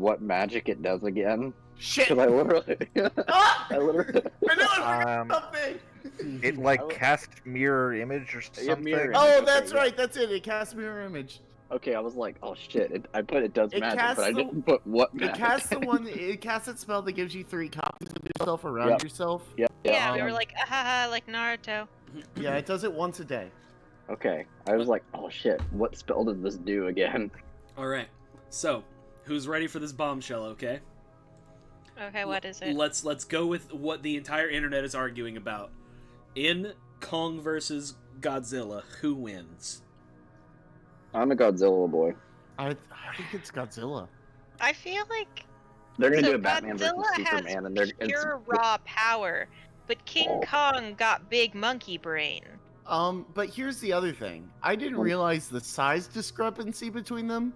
what magic it does again? Shit! Because I literally, Ah! I literally, I know I forgot something! It like casts mirror image or something. mirror image. Oh, Okay, that's yeah. right, that's it. It casts mirror image. Okay, I was like, oh shit! I put it does It magic, casts but I the- didn't put what It magic. casts the one. It casts that spell that gives you 3 copies of yourself around yourself. Yep. Yeah, we were like, ahaha, like Naruto. Yeah, it does it once a day. Okay, I was like, oh shit! What spell does this do again? All right. So, who's ready for this bombshell? Okay. Okay, what is it? Let's go with what the entire internet is arguing about. In Kong versus Godzilla, who wins? I'm a Godzilla boy. I think it's Godzilla. I feel like They're gonna so do a Batman versus Godzilla Superman, has and they're pure raw power, but King Kong got big monkey brain. But here's the other thing. I didn't realize the size discrepancy between them.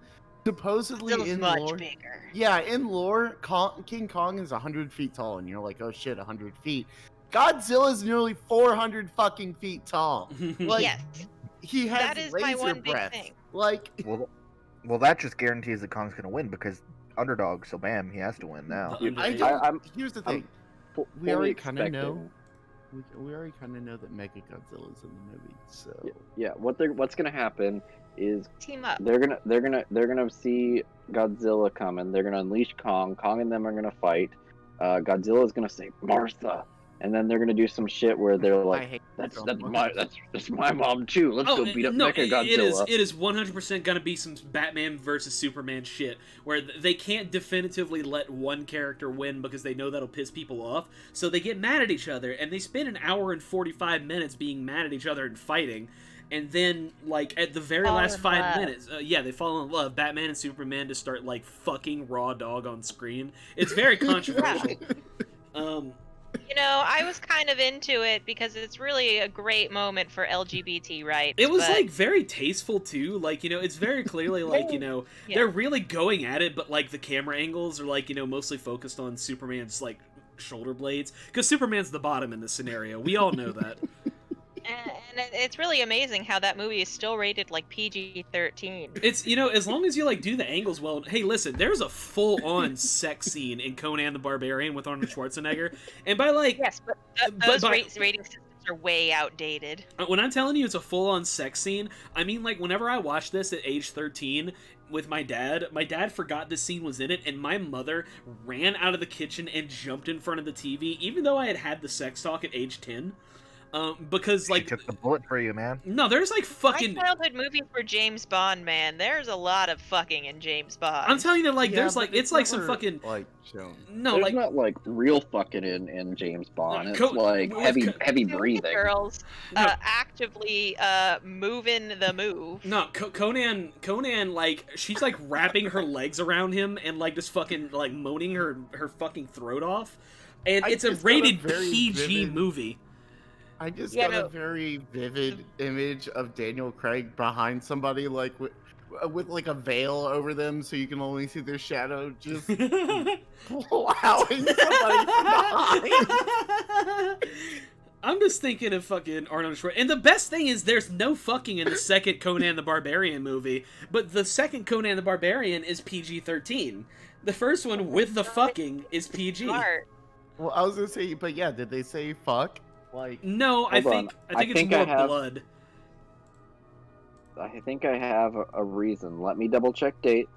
Supposedly Godzilla's in much lore, bigger. yeah, in lore, King Kong is 100 feet tall, and you're like, oh shit, 100 feet. Godzilla's nearly 400 fucking feet tall. Like, Yes, he has that is my laser one big breath. thing. Like, Well, that just guarantees that Kong's gonna win because underdog. So bam, he has to win now. here's the thing. We already kind of know. We already kind of know that Mega Godzilla's in the movie, so Yeah, what's gonna happen is Team up. they're gonna see Godzilla coming. They're gonna unleash Kong. Kong and them are gonna fight. Godzilla's gonna say Martha, and then they're gonna do some shit where they're I like, hate that's so my mom too. Let's go beat up Mecha Godzilla. It is 100% gonna be some Batman versus Superman shit where they can't definitively let one character win because they know that'll piss people off. So they get mad at each other and they spend an hour and 45 minutes being mad at each other and fighting. And then, like, at the very last 5 minutes, they fall in love. Batman and Superman just start, like, fucking raw dog on screen. It's very controversial. You know, I was kind of into it because it's really a great moment for LGBT rights. It was, but... like, very tasteful, too. Like, you know, it's very clearly, like, you know, they're really going at it, but, like, the camera angles are, like, you know, mostly focused on Superman's, like, shoulder blades. Because Superman's the bottom in this scenario. We all know that. And it's really amazing how that movie is still rated like PG-13. It's, you know, as long as you like do the angles well. Hey, listen, there's a full-on sex scene in Conan the Barbarian with Arnold Schwarzenegger, and by like yes, but those rating systems are way outdated. When I'm telling you it's a full-on sex scene, I mean like whenever I watched this at age 13 with my dad forgot this scene was in it, and my mother ran out of the kitchen and jumped in front of the TV, even though I had had the sex talk at age 10. Because like she took the bullet for you, man. No, there's like fucking my childhood movie for James Bond, man. There's a lot of fucking in James Bond. I'm telling you that like there's like it's like some fucking like shown. No, there's like not like real fucking in James Bond. It's like heavy breathing. Girls actively moving the move. No, Conan like she's like wrapping her legs around him and like just fucking like moaning her fucking throat off, and it's a rated PG movie. I just got a very vivid image of Daniel Craig behind somebody, like with like a veil over them, so you can only see their shadow, just plowing somebody from behind. I'm just thinking of fucking Arnold Schwarzenegger. And the best thing is there's no fucking in the second Conan the Barbarian movie, but the second Conan the Barbarian is PG-13. The first one with the fucking is PG. Smart. Well, I was gonna say, but yeah, did they say fuck? Like, no, I think it's more blood. I think I have a reason. Let me double check dates.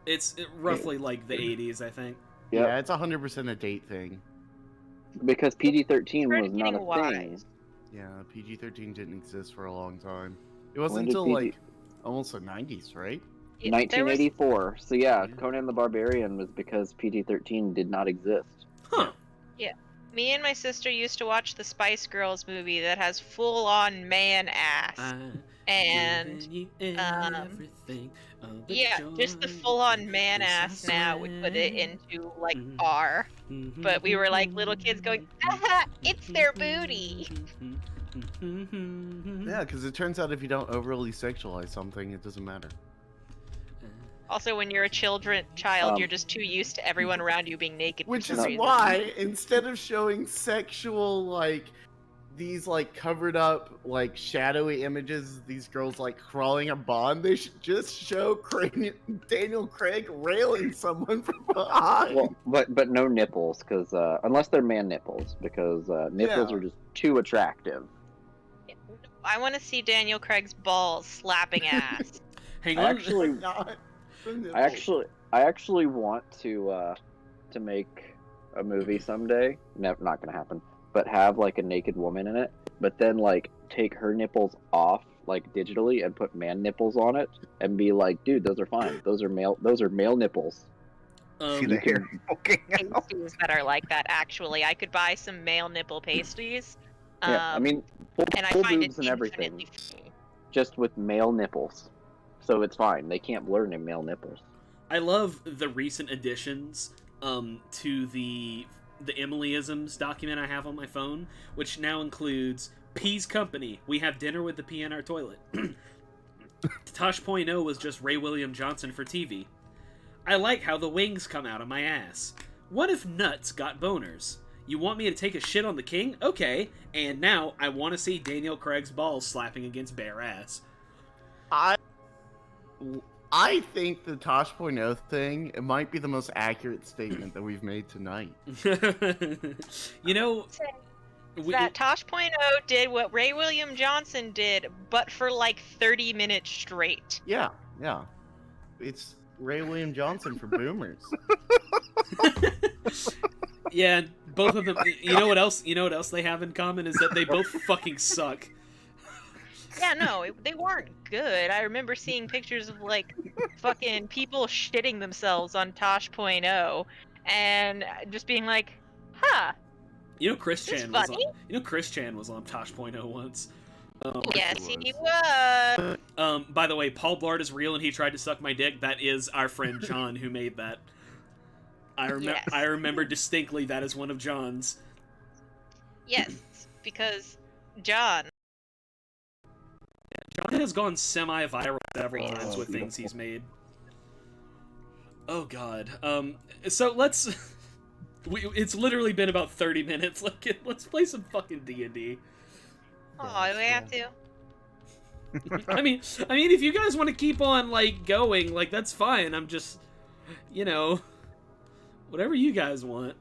It's roughly like the 80s, I think. Yep. Yeah, it's 100% a date thing. Because PG-13 was not a thing. Yeah, PG-13 didn't exist for a long time. It wasn't until like almost the 90s, right? 1984. So yeah, Conan the Barbarian was because PG-13 did not exist. Huh. Yeah. Me and my sister used to watch the Spice Girls movie that has full-on man ass. And yeah, just the full-on man ass now would put it into like R. But we were like little kids going, aha, it's their booty. Yeah, because it turns out if you don't overly sexualize something, it doesn't matter. Also, when you're a child, you're just too used to everyone around you being naked. Which is why, instead of showing sexual, like, these like covered up like shadowy images of these girls like crawling a bond. They should just show Daniel Craig railing someone from behind. Well, but no nipples, because unless they're man nipples, because nipples Yeah. are just too attractive. I want to see Daniel Craig's balls slapping ass. Hang I on. actually, Not the I nipples. actually want to make a movie someday. Never, not gonna happen. But have like a naked woman in it. But then like take her nipples off like digitally and put man nipples on it and be like, dude, those are fine. Those are male nipples. See the you hair can- poking out. Pasties that are like that. Actually, I could buy some male nipple pasties. Yeah, I mean, full, and I full find it boobs and everything, infinitely funny. just with male nipples. So it's fine. They can't blur any male nipples. I love the recent additions to the Emilyisms document I have on my phone, which now includes P's Company. We have dinner with the pee in our toilet. Tosh.0 was just Ray William Johnson for TV. I like how the wings come out of my ass. What if nuts got boners? You want me to take a shit on the king? Okay. And now I want to see Daniel Craig's balls slapping against bare ass. I think the Tosh.0 thing, it might be the most accurate statement that we've made tonight. You know, That Tosh.0 did what Ray William Johnson did, but for like 30 minutes straight. Yeah. It's Ray William Johnson for boomers. yeah, both of them. You know what else? You know what else they have in common is that they both fucking suck. Yeah, no, they weren't good. I remember seeing pictures of like fucking people shitting themselves on Tosh.0 and just being like, huh. You know Chris This Chan was on. funny? You know Chris Chan was on Tosh.0 once. Yes, he was. By the way, Paul Blart is real and he tried to suck my dick. That is our friend John who made that. Yes. I remember distinctly that is one of John's. Yes, because John. John has gone semi-viral several Yes. times with things he's made. Oh god. So let's. It's literally been about 30 minutes. Let's play some fucking D&D. Oh, do we have to? I mean, if you guys want to keep on like going, like that's fine. I'm just, whatever you guys want.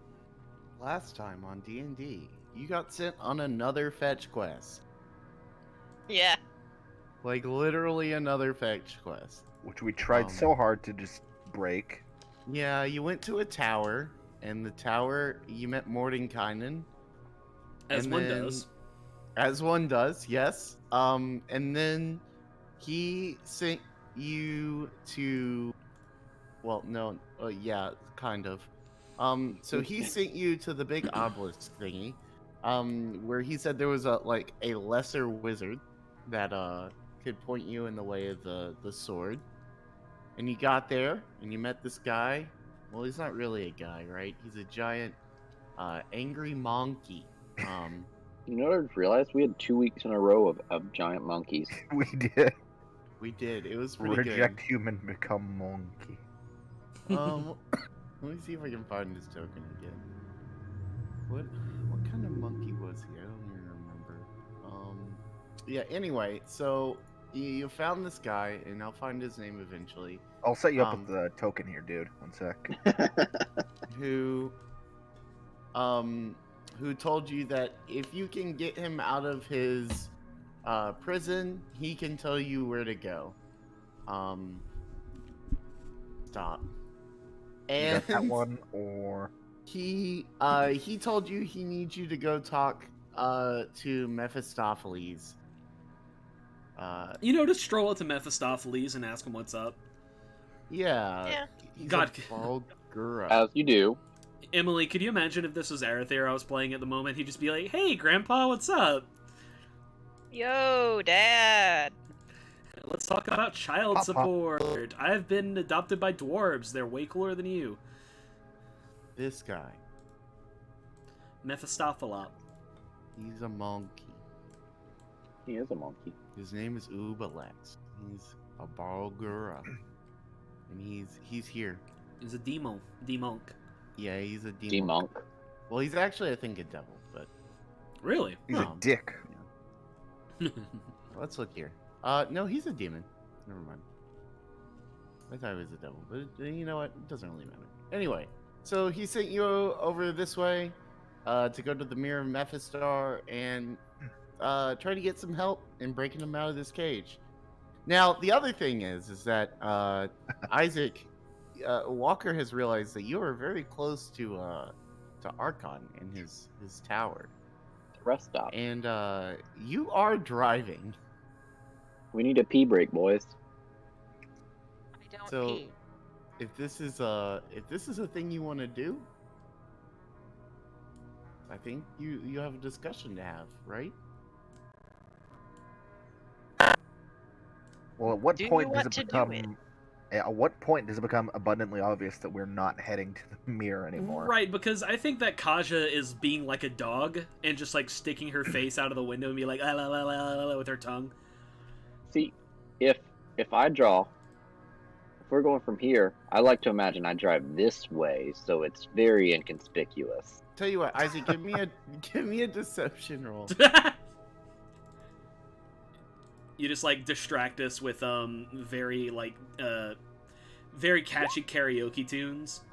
Last time on D&D, you got sent on another fetch quest. Yeah. Like, literally another fetch quest. Which we tried so hard to just break. Yeah, you went to a tower, and the tower, you met Mordenkainen. As and one then- does. As one does, yes. And then he sent you to... Well, no, yeah, kind of. So he sent you to the big obelisk thingy, where he said there was a lesser wizard that could point you in the way of the sword. And you got there, and you met this guy. Well, he's not really a guy, right? He's a giant, angry monkey. You know what I just realized? We had 2 weeks in a row of giant monkeys. We did. We did. It was pretty Reject human, become monkey. good. Let me see if I can find his token again. What kind of monkey was he? I don't even remember. Yeah. Anyway, so you found this guy, and I'll find his name eventually. I'll set you up with the token here, dude. 1 sec. Who told you that if you can get him out of his prison, he can tell you where to go. Stop. You And got that one, or... he told you he needs you to go talk to Mephistopheles. To stroll up to Mephistopheles and ask him what's up. Yeah. Yeah. He's God. a Balgura. As you do. Emily, could you imagine if this was Arethyr I was playing at the moment? He'd just be like, "Hey, Grandpa, what's up? Yo, Dad. Let's talk about child Papa. support. I've been adopted by dwarves. They're way cooler than you." This guy. Mephistophelop. He's a monkey. He is a monkey. His name is Ubalex. He's a Balgura. And he's here. He's a demon. Demonk. Yeah, he's a demon. D-monk. Well, he's actually, I think, a devil, but Really? He's Oh. a dick. Let's look here. No, he's a demon. Never mind. I thought he was a devil, but you know what? It doesn't really matter. Anyway, so he sent you over this way to go to the Mirror of Mephistar and try to get some help in breaking him out of this cage. Now, the other thing is that Isaac Walker has realized that you are very close to Archon in his tower, Rest stop. and you are driving. We need a pee break, boys. I don't So, pee. if this is a thing you want to do, I think you have a discussion to have, right? Well, at what Do you point does want it to do become? it? At what point does it become abundantly obvious that we're not heading to the mirror anymore? Right, because I think that Kaja is being like a dog and just like sticking her face out of the window and be like, "Ah, la, la, la, la, la," with her tongue. See, if I draw, if we're going from here, I like to imagine I drive this way, so it's very inconspicuous. Tell you what, Isaac, give me a deception roll. You just like distract us with very like very catchy karaoke tunes.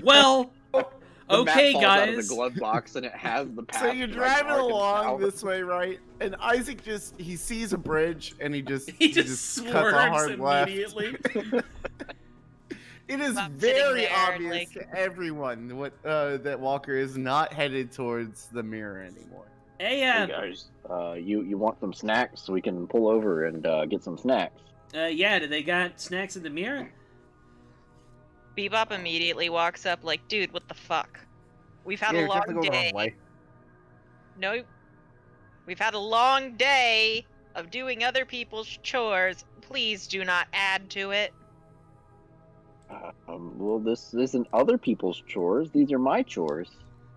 Well, The map okay, falls out of the guys. glove box and it has the path. So you're to, driving north and along south. this way, right? And Isaac he sees a bridge and he just He just cuts a swerves hard left. immediately. It is I'm sitting very there, obvious like- to everyone that Walker is not headed towards the mirror anymore. Hey, Hey guys, you want some snacks? So we can pull over and get some snacks. yeah, do they got snacks in the mirror? Bebop immediately walks up like, dude, what the fuck? We've had Yeah, a you have to long go the wrong day. way. No, we've had a long day of doing other people's chores. Please do not add to it. Well, this isn't other people's chores. These are my chores.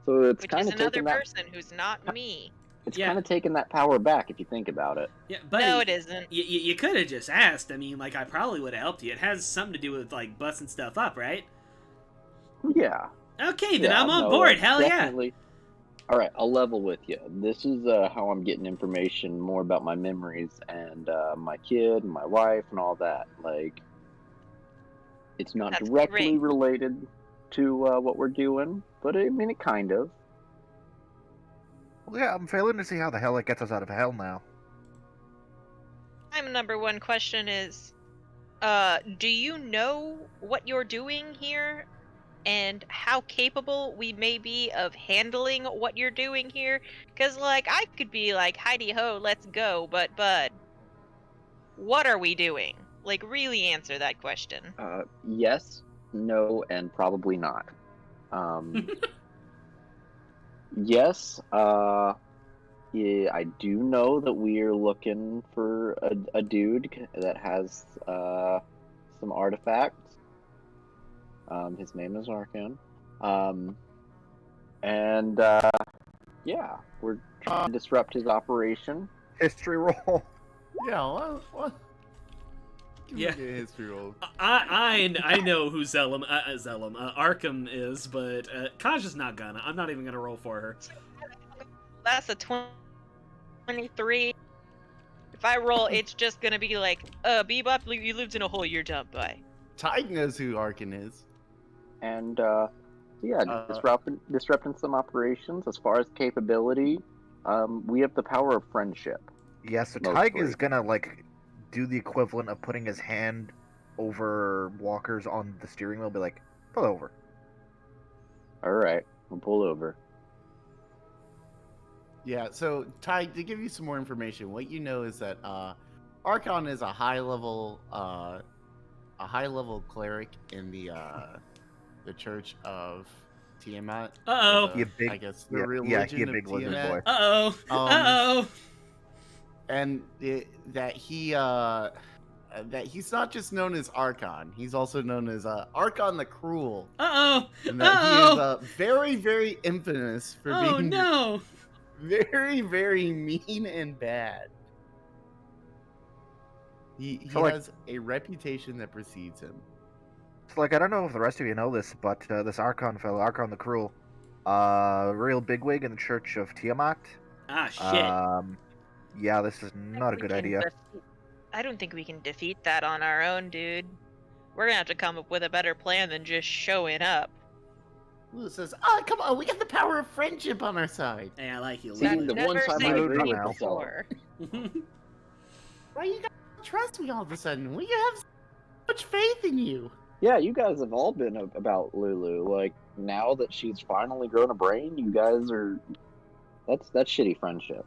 So it's Which kind is of another taking that. person who's not me. It's Yeah. kind of taking that power back if you think about it. Yeah, but No, it isn't. You could have just asked. I mean, like, I probably would have helped you. It has something to do with like busting stuff up, right? Yeah. Okay, then Yeah, I'm on no, board. like, Hell definitely. All right, I'll level with you. This is how I'm getting information more about my memories and my kid and my wife and all that. Like, it's not That's directly great. related to what we're doing, but I mean, it kind of. Well, yeah, I'm failing to see how the hell it gets us out of hell now. My number one question is, do you know what you're doing here? And how capable we may be of handling what you're doing here? Because, like, I could be like, Heidi ho, let's go, but, bud, what are we doing? Like, really answer that question. Yes, no, and probably not. Yes, yeah, I do know that we are looking for a dude that has some artifacts. His name is Arkan. And yeah, we're trying to disrupt his operation. History roll. Yeah, what? Give Yeah. me a history roll. I know who Arkham is, but Kaja's not gonna. I'm not even gonna roll for her. That's a 23. If I roll, it's just gonna be like, Bebop, you lived in a hole, you're dumb, bye. Tide knows who Arkin is. And yeah, disrupting some operations. As far as capability, we have the power of friendship. Yeah, so Mostly. Tyg is gonna like do the equivalent of putting his hand over Walker's on the steering wheel, be like, pull over. All right, we'll pull over. Yeah, so Ty, to give you some more information, what you know is that Archon is a high level cleric in the Church of Tiamat. Uh-oh. The- You big- I guess the yeah, religion you of big lizard Tiamat. boy. Uh-oh. Uh-oh. And that he's not just known as Archon, he's also known as Archon the Cruel. Uh-oh. And that he Uh-oh. is very, very infamous for Oh, being no. very, very mean and bad. He So, like- has a reputation that precedes him. So, like, I don't know if the rest of you know this, but this Archon fellow, Archon the Cruel, Real bigwig in the Church of Tiamat. Ah, shit. Yeah, this is not a good idea. I don't think we can defeat that on our own, dude. We're gonna have to come up with a better plan than just showing up. Lulu says, "Oh, come on, we got the power of friendship on our side." Hey, I like you. See, Lulu. the one Never time say I Lulu agree with now. myself. Why you gotta trust me all of a sudden? We have so much faith in you. Yeah, you guys have all been about Lulu. Like, now that she's finally grown a brain, you guys are... That's shitty friendship.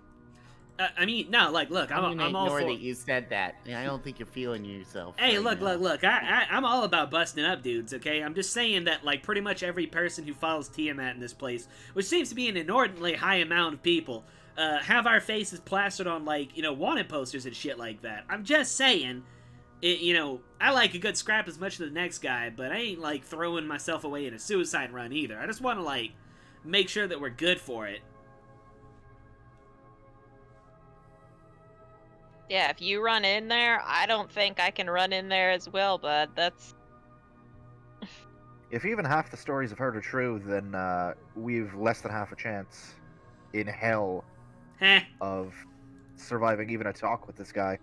I mean, no, like, look, I'm I'm gonna all ignore for... that you said that. I don't think you're feeling yourself. Hey, right look, now. look. I'm all about busting up dudes, okay? I'm just saying that, like, pretty much every person who follows Tiamat in this place, which seems to be an inordinately high amount of people, have our faces plastered on, like, you know, wanted posters and shit like that. I'm just saying, you know, I like a good scrap as much as the next guy, but I ain't, like, throwing myself away in a suicide run either. I just want to, like, make sure that we're good for it. Yeah, if you run in there, I don't think I can run in there as well, bud. That's... If even half the stories of her are true, then we've less than half a chance in hell Heh. of surviving even a talk with this guy.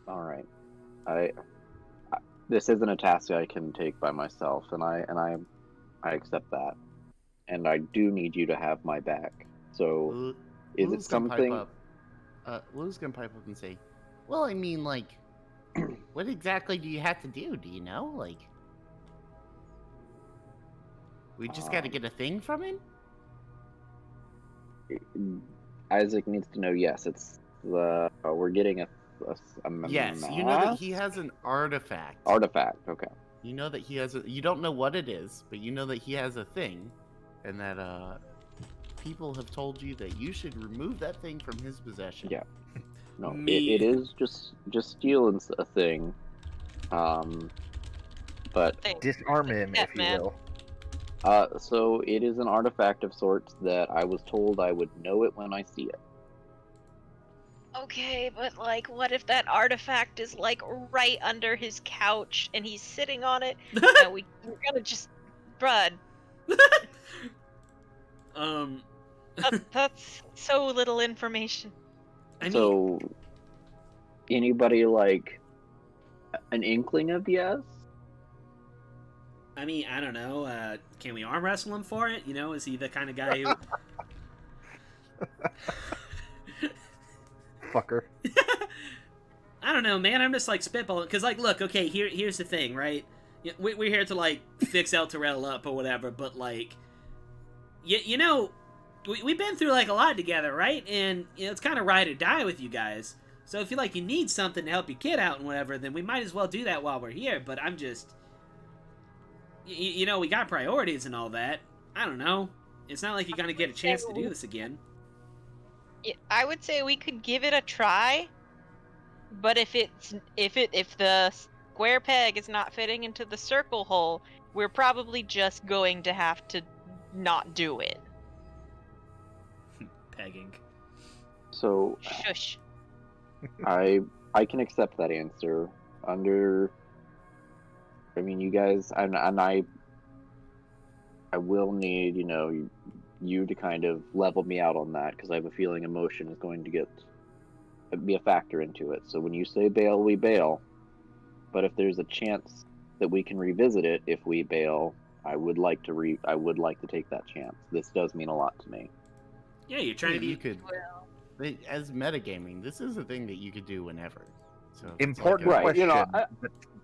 All right, I this isn't a task I can take by myself, and I accept that, and I do need you to have my back. So, is it something? Lulu's gonna pipe up and say, "Well, I mean, like, what exactly do you have to do? Do you know? Like, we just got to get a thing from him." Isaac needs to know. Yes, it's the we're getting a Yes, mask? you know that he has an artifact. Artifact. Okay. You know that he has a. You don't know what it is, but you know that he has a thing, and that people have told you that you should remove that thing from his possession. Yeah. No, Me- it is just stealing a thing. But Disarm him, Yeah, if you man. will. so it is an artifact of sorts that I was told I would know it when I see it. Okay, but like, what if that artifact is like right under his couch and he's sitting on it? And we're gonna just, Brud, that's so little information. I mean, So, anybody like an inkling of yes? I mean, I don't know. Can we arm wrestle him for it? You know, is he the kind of guy who? Fucker. I don't know, man. I'm just like spitballing because, like, look, okay. Here's the thing, right? We're here to like fix El Terrell up or whatever, but like, you know, we've been through like a lot together, right? And you know, it's kind of ride or die with you guys. So if you like you need something to help your kid out and whatever, then we might as well do that while we're here. But I'm just, you know, we got priorities and all that. I don't know. It's not like you're gonna get a chance to do this again. I would say we could give it a try, but if the square peg is not fitting into the circle hole, we're probably just going to have to not do it. Pegging. So Shush. I can accept that answer under. I mean, you guys, and I will need, you know, you to kind of level me out on that, because I have a feeling emotion is going to be a factor into it. So when you say bail, we bail. But if there's a chance that we can revisit it if we bail, I would like to take that chance. This does mean a lot to me. Yeah, you're trying to be. You could, as metagaming, this is a thing that you could do whenever. So it's Important Right, question you know, that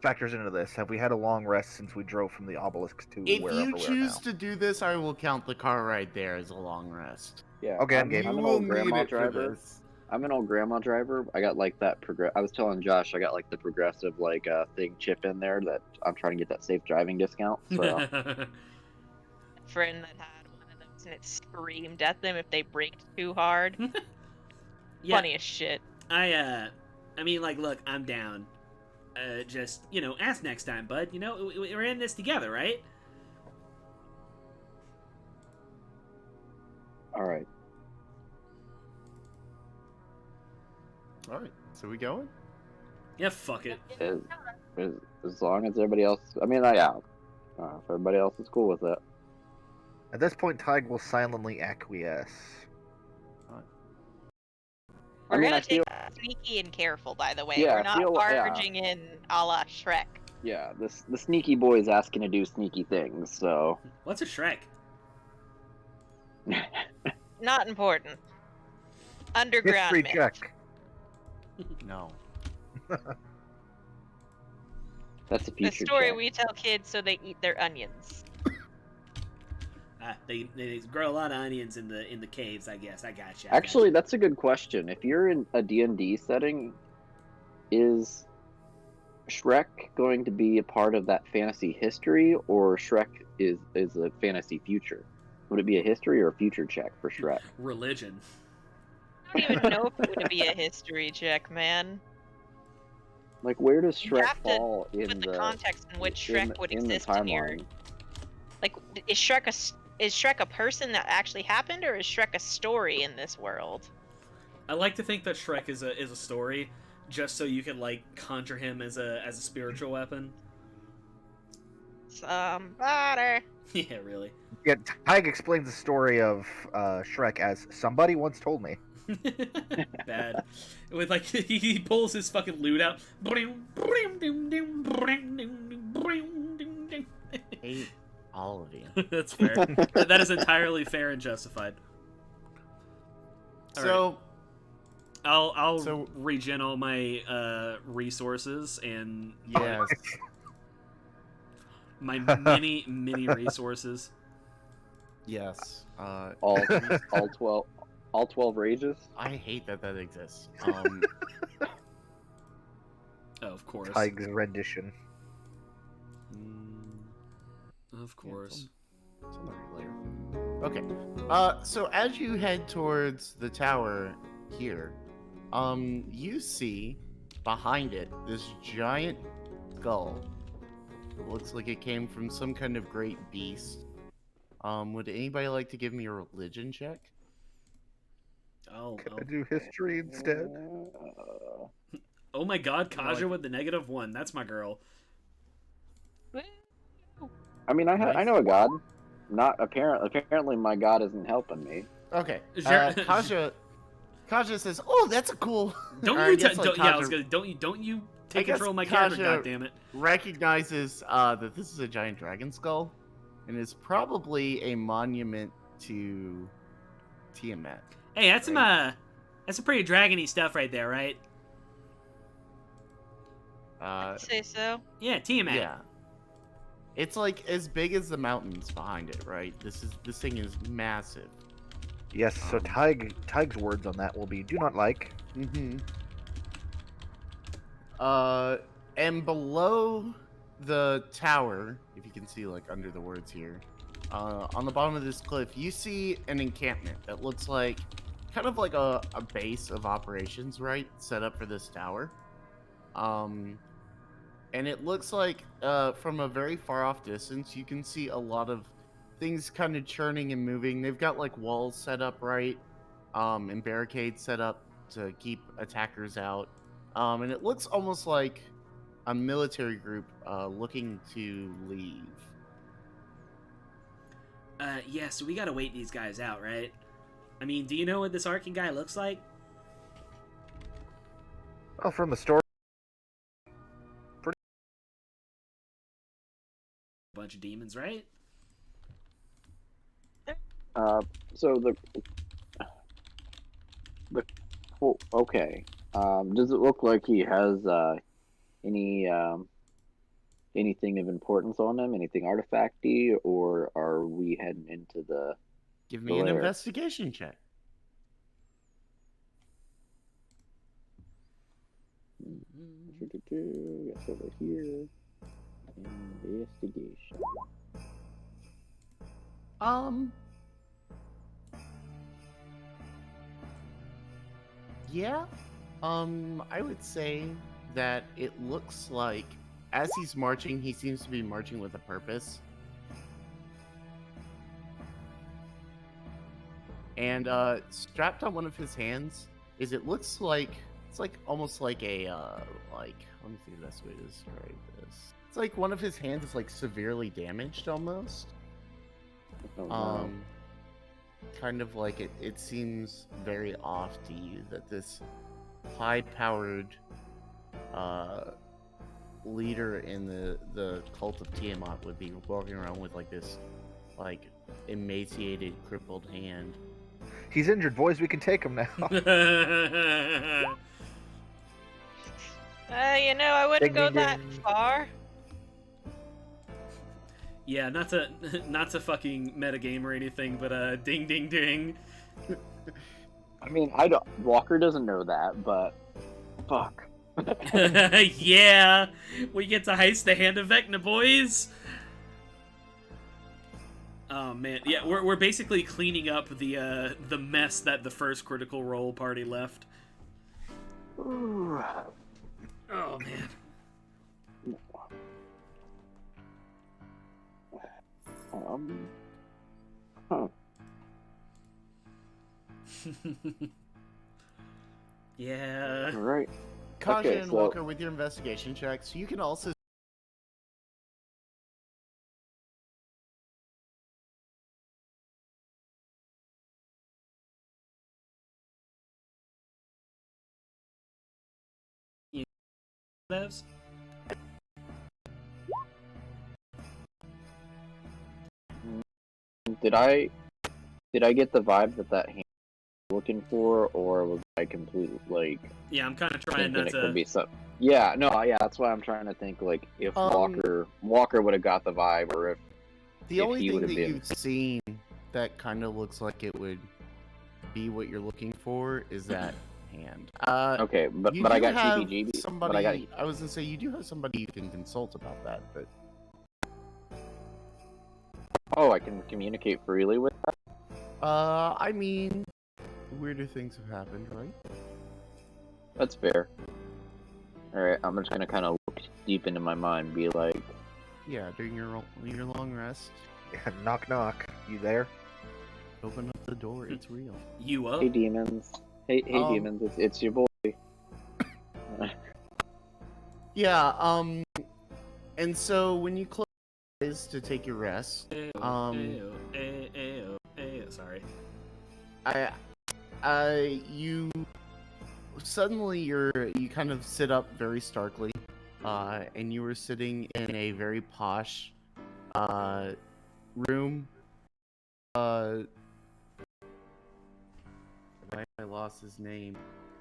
factors into this. Have we had a long rest since we drove from the obelisk to If wherever you we are choose now? to do this, I will count the car ride there as a long rest. Yeah. Okay, I'm game. You I'm an will old need grandma it for driver. this. I'm an old grandma driver. I got like that I was telling Josh I got like the progressive like thing chip in there that I'm trying to get that safe driving discount. So Friend that had one of those and it screamed at them if they braked too hard. Yeah, Funny as shit. I mean, like, look, I'm down. Just, you know, ask next time, bud. You know, we're in this together, right? all right. All right, so we going? Yeah, fuck it. As long as everybody else, I mean, yeah, If everybody else is cool with it. At this point, Tig will silently acquiesce. We're I gonna feel, take that sneaky and careful, by the way. Yeah, We're I not feel- yeah. barging in a la Shrek. yeah, the sneaky boy is asking to do sneaky things, so. What's a Shrek? Not important. Underground History myth. check. No. That's a The future story check. we tell kids so they eat their onions. They grow a lot of onions in the caves, I guess. I gotcha. Actually, that's a good question. If you're in a D&D setting, is Shrek going to be a part of that fantasy history, or Shrek is a fantasy future? Would it be a history or a future check for Shrek? Religion. I don't even know if it would be a history check, man. Like, where does You Shrek have to fall in Put the the context in which Shrek would in the exist in your... timeline? Like, is Shrek a person that actually happened, or is Shrek a story in this world? I like to think that Shrek is a story, just so you can like conjure him as a spiritual weapon. Somebody. Yeah, really. Yeah, Tig explains the story of Shrek as somebody once told me. Bad. With like he pulls his fucking lute out. Hate all of you. That's fair. That is entirely fair and justified. All So, I'll regen all my resources and yes. my mini resources. Yes. All 12 rages? I hate that exists. Oh, of course. Tig's rendition. Of course. Okay. So as you head towards the tower here, you see behind it this giant skull. It looks like it came from some kind of great beast. Would anybody like to give me a religion check? Can I do history instead? Oh my god, Kaja with the -1. That's my girl. I mean, I Nice. know a god. Not apparently my god isn't helping me. Okay. Sure. Kaja says, "Oh, that's a cool." Don't Or I you guess, like, yeah, I Kaja was gonna don't you take guess control of my character, Kaja- goddammit. recognizes that this is a giant dragon skull, and is probably a monument to Tiamat. Hey, that's Right. that's some pretty dragony stuff right there, right? Uh, Say so. Yeah, Tiamat. yeah. It's like as big as the mountains behind it, right? This thing is massive. Yes, so Tig's words on that will be do not like. Mm-hmm. And below the tower, if you can see like under the words here, on the bottom of this cliff, you see an encampment that looks like kind of like a base of operations, right? Set up for this tower. And it looks like from a very far off distance, you can see a lot of things kind of churning and moving. They've got like walls set up, right? And barricades set up to keep attackers out. And it looks almost like a military group looking to leave. Yeah, so we gotta wait these guys out, right? I mean, do you know what this Arkin guy looks like? Well, from the story, Bunch of demons, right? So well, okay. Does it look like he has anything of importance on him? Anything artifacty, or are we heading into the? Give me an Lair. investigation check. Yes, over here. Investigation. Yeah. I would say that it looks like as he's marching, he seems to be marching with a purpose. And strapped on one of his hands is it looks like It's like almost like a like, let me see the best way to describe this. It's like one of his hands is like severely damaged almost. Oh, no. Kind of like it seems very off to you that this high-powered leader in the cult of Tiamat would be walking around with like this like emaciated, crippled hand. He's injured, boys. We can take him now. I wouldn't Ding, go ding, that ding. far. Yeah, not to fucking metagame or anything, but ding ding ding. I mean, Walker doesn't know that, but fuck. Yeah, we get to heist the hand of Vecna, boys. Oh man, yeah, we're basically cleaning up the mess that the first Critical Role party left. Ooh. Oh man. Huh. Yeah. All right. Kaja Okay, and so- Walker with your investigation checks. You can also Devs? Did I get the vibe that hand was looking for, or was I completely like Yeah, I'm kind of trying thinking not it to. could be some? Yeah, no, yeah, that's why I'm trying to think like if Walker would have got the vibe, or if the only he thing would've that been- you've seen that kind of looks like it would be what you're looking for is that hand. okay, but You I do got have TBGB. somebody. But I got I was gonna say you do have somebody you can consult about that, but I can communicate freely with. I mean, weirder things have happened, right? That's fair. All right, I'm just gonna kind of look deep into my mind, and be like, Yeah, during your long rest, Knock, knock. You there? open up the door. It's real. You up? "Hey demons, hey demons, it's your boy." Yeah. And so when you close your eyes to take your rest, Sorry. you suddenly you kind of sit up very starkly, and you were sitting in a very posh room. I lost his name.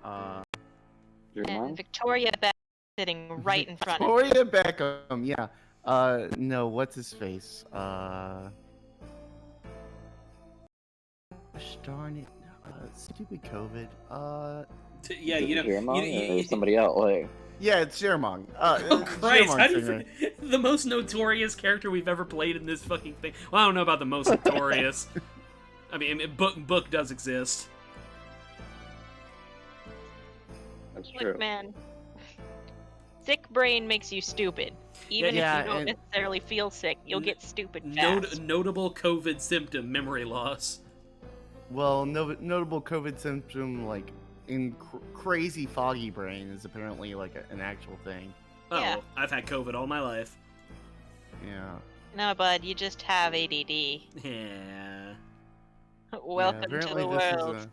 Your And mom? Victoria Beck sitting right in front of me. Victoria Beckham, yeah. No, what's his face? Gosh darn it. Stupid COVID. Yeah, you know. Your mom you- or somebody else? Like, Yeah, it's Jermong. Oh Christ! How do you Singer. the most notorious character we've ever played in this fucking thing? Well, I don't know about the most notorious. I mean, book does exist. that's true. Look, man. Sick brain makes you stupid. Even Yeah, if you don't and- necessarily feel sick, you'll get stupid Not- fast. notable COVID symptom: memory loss. Well, notable COVID symptom like in crazy foggy brain is apparently like an actual thing. Oh, Yeah. I've had COVID all my life. Yeah. No, bud, you just have ADD. Yeah. Welcome to the world.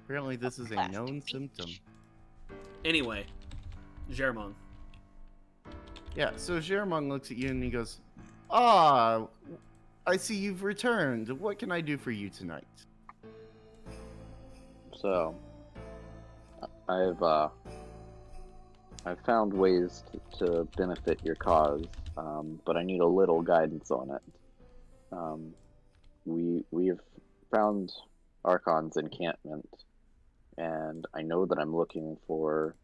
Apparently this is a Plastic known beach. symptom. Anyway, Germong. Yeah, so Jermong looks at you and he goes, "Ah, I see you've returned. What can I do for you tonight?" So, I've found ways to benefit your cause, but I need a little guidance on it. We've found Archon's encampment, and I know that I'm looking for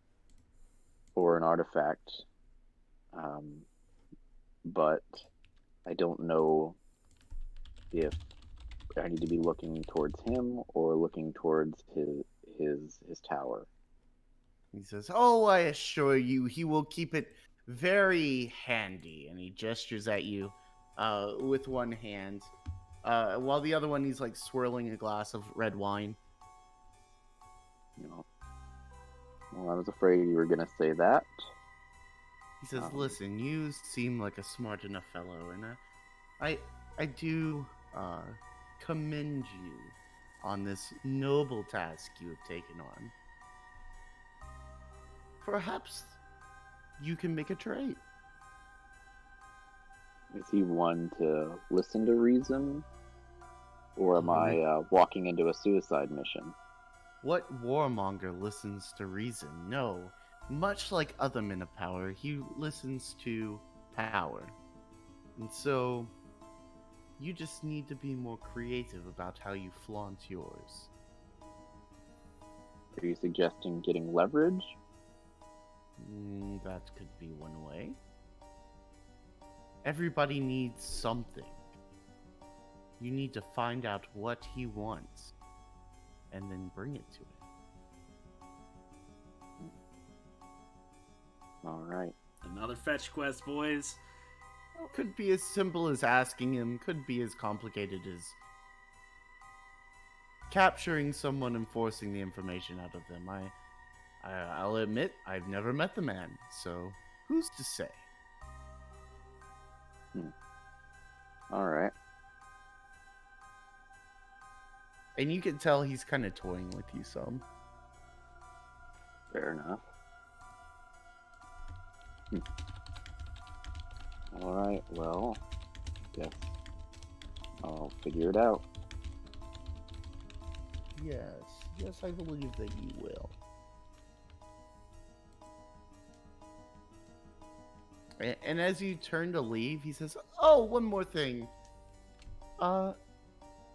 an artifact, but I don't know if I need to be looking towards him or looking towards his tower. He says, "Oh, I assure you, he will keep it very handy." And he gestures at you with one hand, while the other one he's like swirling a glass of red wine. You know. Well, I was afraid you were gonna say that. He says, "Listen, you seem like a smart enough fellow, and I do commend you on this noble task you have taken on. Perhaps you can make a trade." Is he one to listen to reason? Or am I walking into a suicide mission? What warmonger listens to reason? No. Much like other men of power, he listens to power. And so, you just need to be more creative about how you flaunt yours. Are you suggesting getting leverage? That could be one way. Everybody needs something. You need to find out what he wants, and then bring it to him. Alright. Another fetch quest, boys. Could be as simple as asking him, could be as complicated as capturing someone and forcing the information out of them. I'll admit, I've never met the man, so who's to say? Alright. And you can tell he's kind of toying with you some. Fair enough. Alright, well, guess I'll figure it out. Yes, I believe that you will. And as you turn to leave, he says, "Oh, one more thing.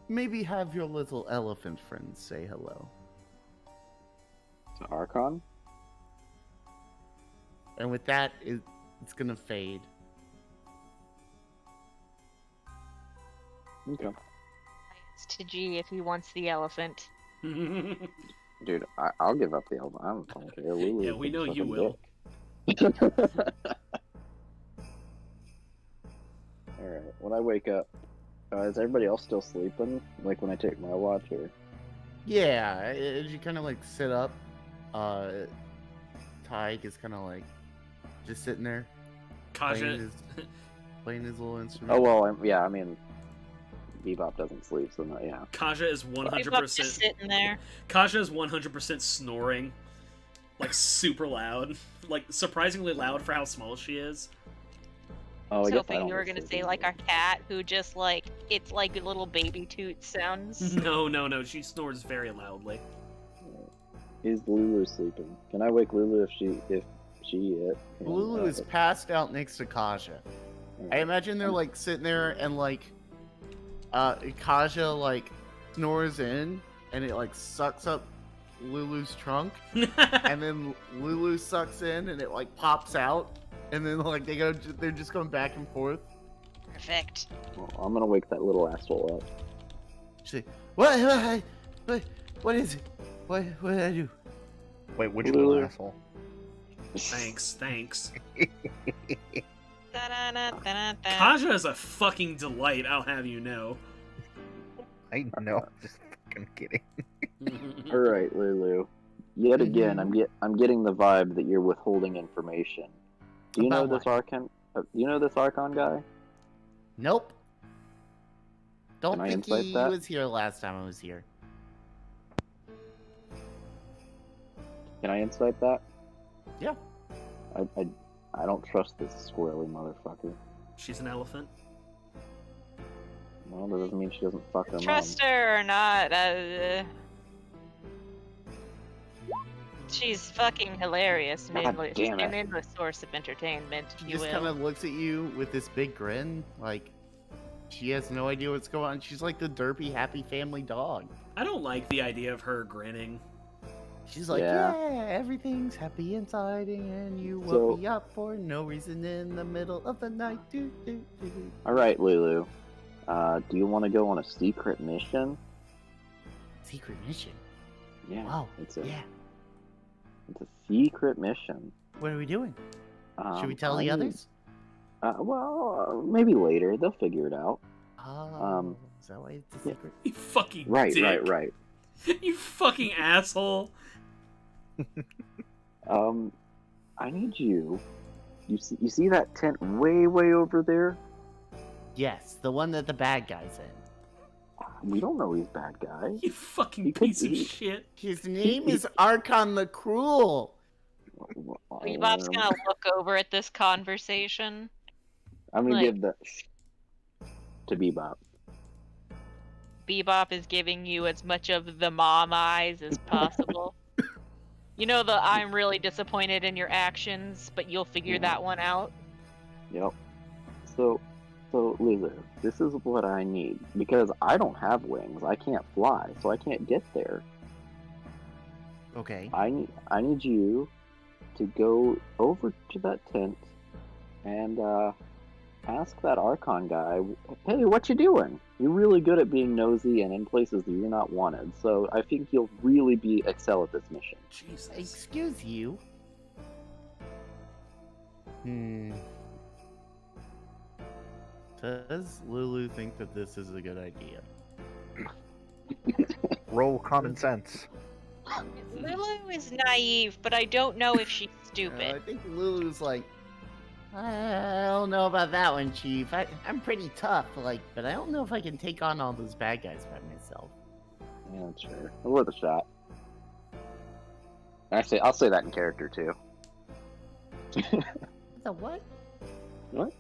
Maybe have your little elephant friend say hello." To Archon? And with that, it's gonna fade. Okay. It's to G if he wants the elephant. Dude, I'll give up the elephant. I don't care. Lulu Yeah, we know you will. Alright, when I wake up, is everybody else still sleeping? Like when I take my watch, or? Yeah, as you kind of like sit up, Tyke is kind of like just sitting there Kaja, playing his little instrument. Oh, well, I mean, Bebop doesn't sleep, so not, yeah. Kaja is Bebop's just 100%. sitting there. Kaja is 100% snoring, like super loud, like surprisingly loud for how small she is. Oh, I was I guess hoping you were gonna say like our cat, who just like it's like little baby toot sounds. No, she snores very loudly. Is Lulu sleeping? Can I wake Lulu if she Lulu is passed out next to Kaja. I imagine they're like sitting there and like Kaja like snores in and it like sucks up Lulu's trunk and then Lulu sucks in and it like pops out and then like they're just going back and forth. Perfect. Well, I'm gonna wake that little asshole up. She's like, what is it? What did I do? Wait, which Lulu. little asshole? Thanks. Da-da-da-da-da. Kaja is a fucking delight, I'll have you know. I know, just fucking kidding. All right, Lulu. Yet again, I'm getting the vibe that you're withholding information. Do you know About this Archon? Do you know this Archon guy? Nope. Don't Can I think insight he that? was here last time I was here. Can I insight that? Yeah. I don't trust this squirrely motherfucker. She's an elephant. Well, that doesn't mean she doesn't fuck her Trust mom. her or not, she's fucking hilarious. God She's damn it. an endless source of entertainment, if She you just will. kind of looks at you with this big grin, like she has no idea what's going on. She's like the derpy, happy family dog. I don't like the idea of her grinning. She's like, Yeah. yeah, everything's happy inside, and you So- woke me up for no reason in the middle of the night. Do, do, do. All right, Lulu. Do you want to go on a secret mission? Secret mission. Yeah. Wow. It's Yeah. a secret mission. What are we doing? Should we tell I the need- others? Maybe later. They'll figure it out. Oh, is that why it's a secret? You fucking Right, dick. right. You fucking asshole. I need you. You see that tent way over there? Yes, the one that the bad guy's in. We don't know he's bad guy. You fucking He could piece of be. shit. His name is Archon the Cruel. Bebop's gonna look over at this conversation. I'm gonna like- give the to Bebop. Bebop is giving you as much of the mom eyes as possible. You know the I'm really disappointed in your actions, but you'll figure that one out. Yep. So Lulu, this is what I need because I don't have wings. I can't fly, so I can't get there. Okay. I need you to go over to that tent and ask that Archon guy, hey, what you doing? You're really good at being nosy and in places that you're not wanted, so I think you'll really excel at this mission. Jesus. Excuse you. Does Lulu think that this is a good idea? Roll common sense. Lulu is naive, but I don't know if she's I stupid. think Lulu's like, I don't know about that one, Chief. I'm pretty tough, but I don't know if I can take on all those bad guys by myself. Yeah, sure. Worth a shot. Actually, I'll say that in character too. The what? What?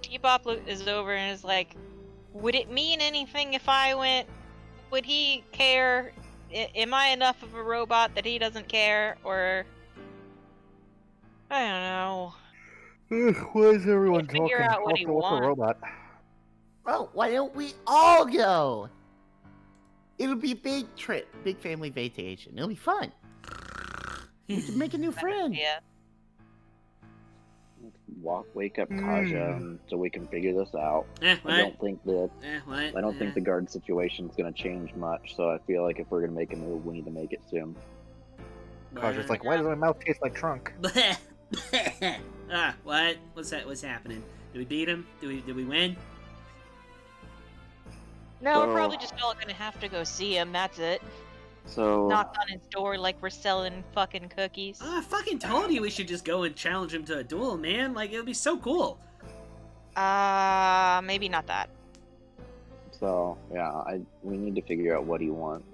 Bebop is over and is like, would it mean anything if I went? Would he care? Am I enough of a robot that he doesn't care? Or I don't know. Why is everyone Can't figure talking? out what he Also, what's a wants. robot? Well, why don't we all go? It'll be a big trip, big family vacation. It'll be fun. We can make a new friend. Yeah. Wake up Kaja so we can figure this out. What? I don't think What? think the guard situation's gonna change much, so I feel like if we're gonna make a move, we need to make it soon. Kaja's like, why does my mouth taste like trunk? What? What's happening? Did we beat him? Did we win? No, we're So- probably just all gonna have to go see him. That's it. So Knock on his door like we're selling fucking cookies. Oh, I fucking told you we should just go and challenge him to a duel, man. Like, it would be so cool. Maybe not that. yeah, we need to figure out what he wants.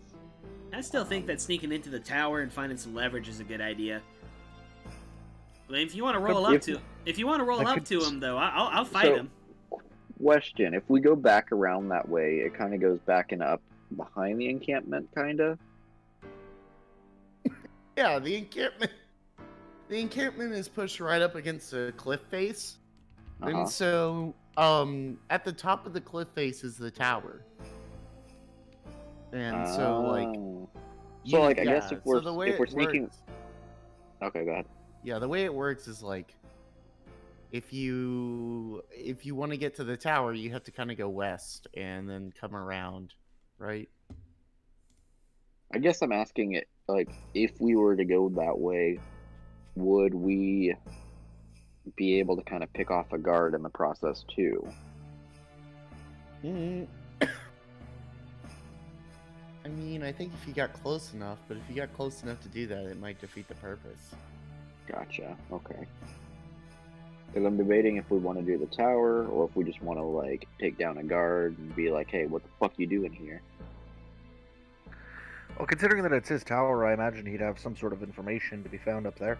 I still think that sneaking into the tower and finding some leverage is a good idea. I mean, if you want to roll up to him, though, I'll fight him. Question: if we go back around that way, it kind of goes back and up behind the encampment, kind of. Yeah, the encampment is pushed right up against a cliff face. And so, at the top of the cliff face is the tower. And so, I guess if we're sneaking. Works, Okay, go ahead. yeah, the way it works is like, if you want to get to the tower, you have to kind of go west and then come around, right? I guess I'm asking it like, if we were to go that way, would we be able to kind of pick off a guard in the process too? I mean, I think if you got close enough, but if you got close enough to do that, it might defeat the purpose. Gotcha. Okay. Because I'm debating if we want to do the tower or if we just want to like take down a guard and be like, "Hey, what the fuck you doing here?" Well, considering that it's his tower, I imagine he'd have some sort of information to be found up there.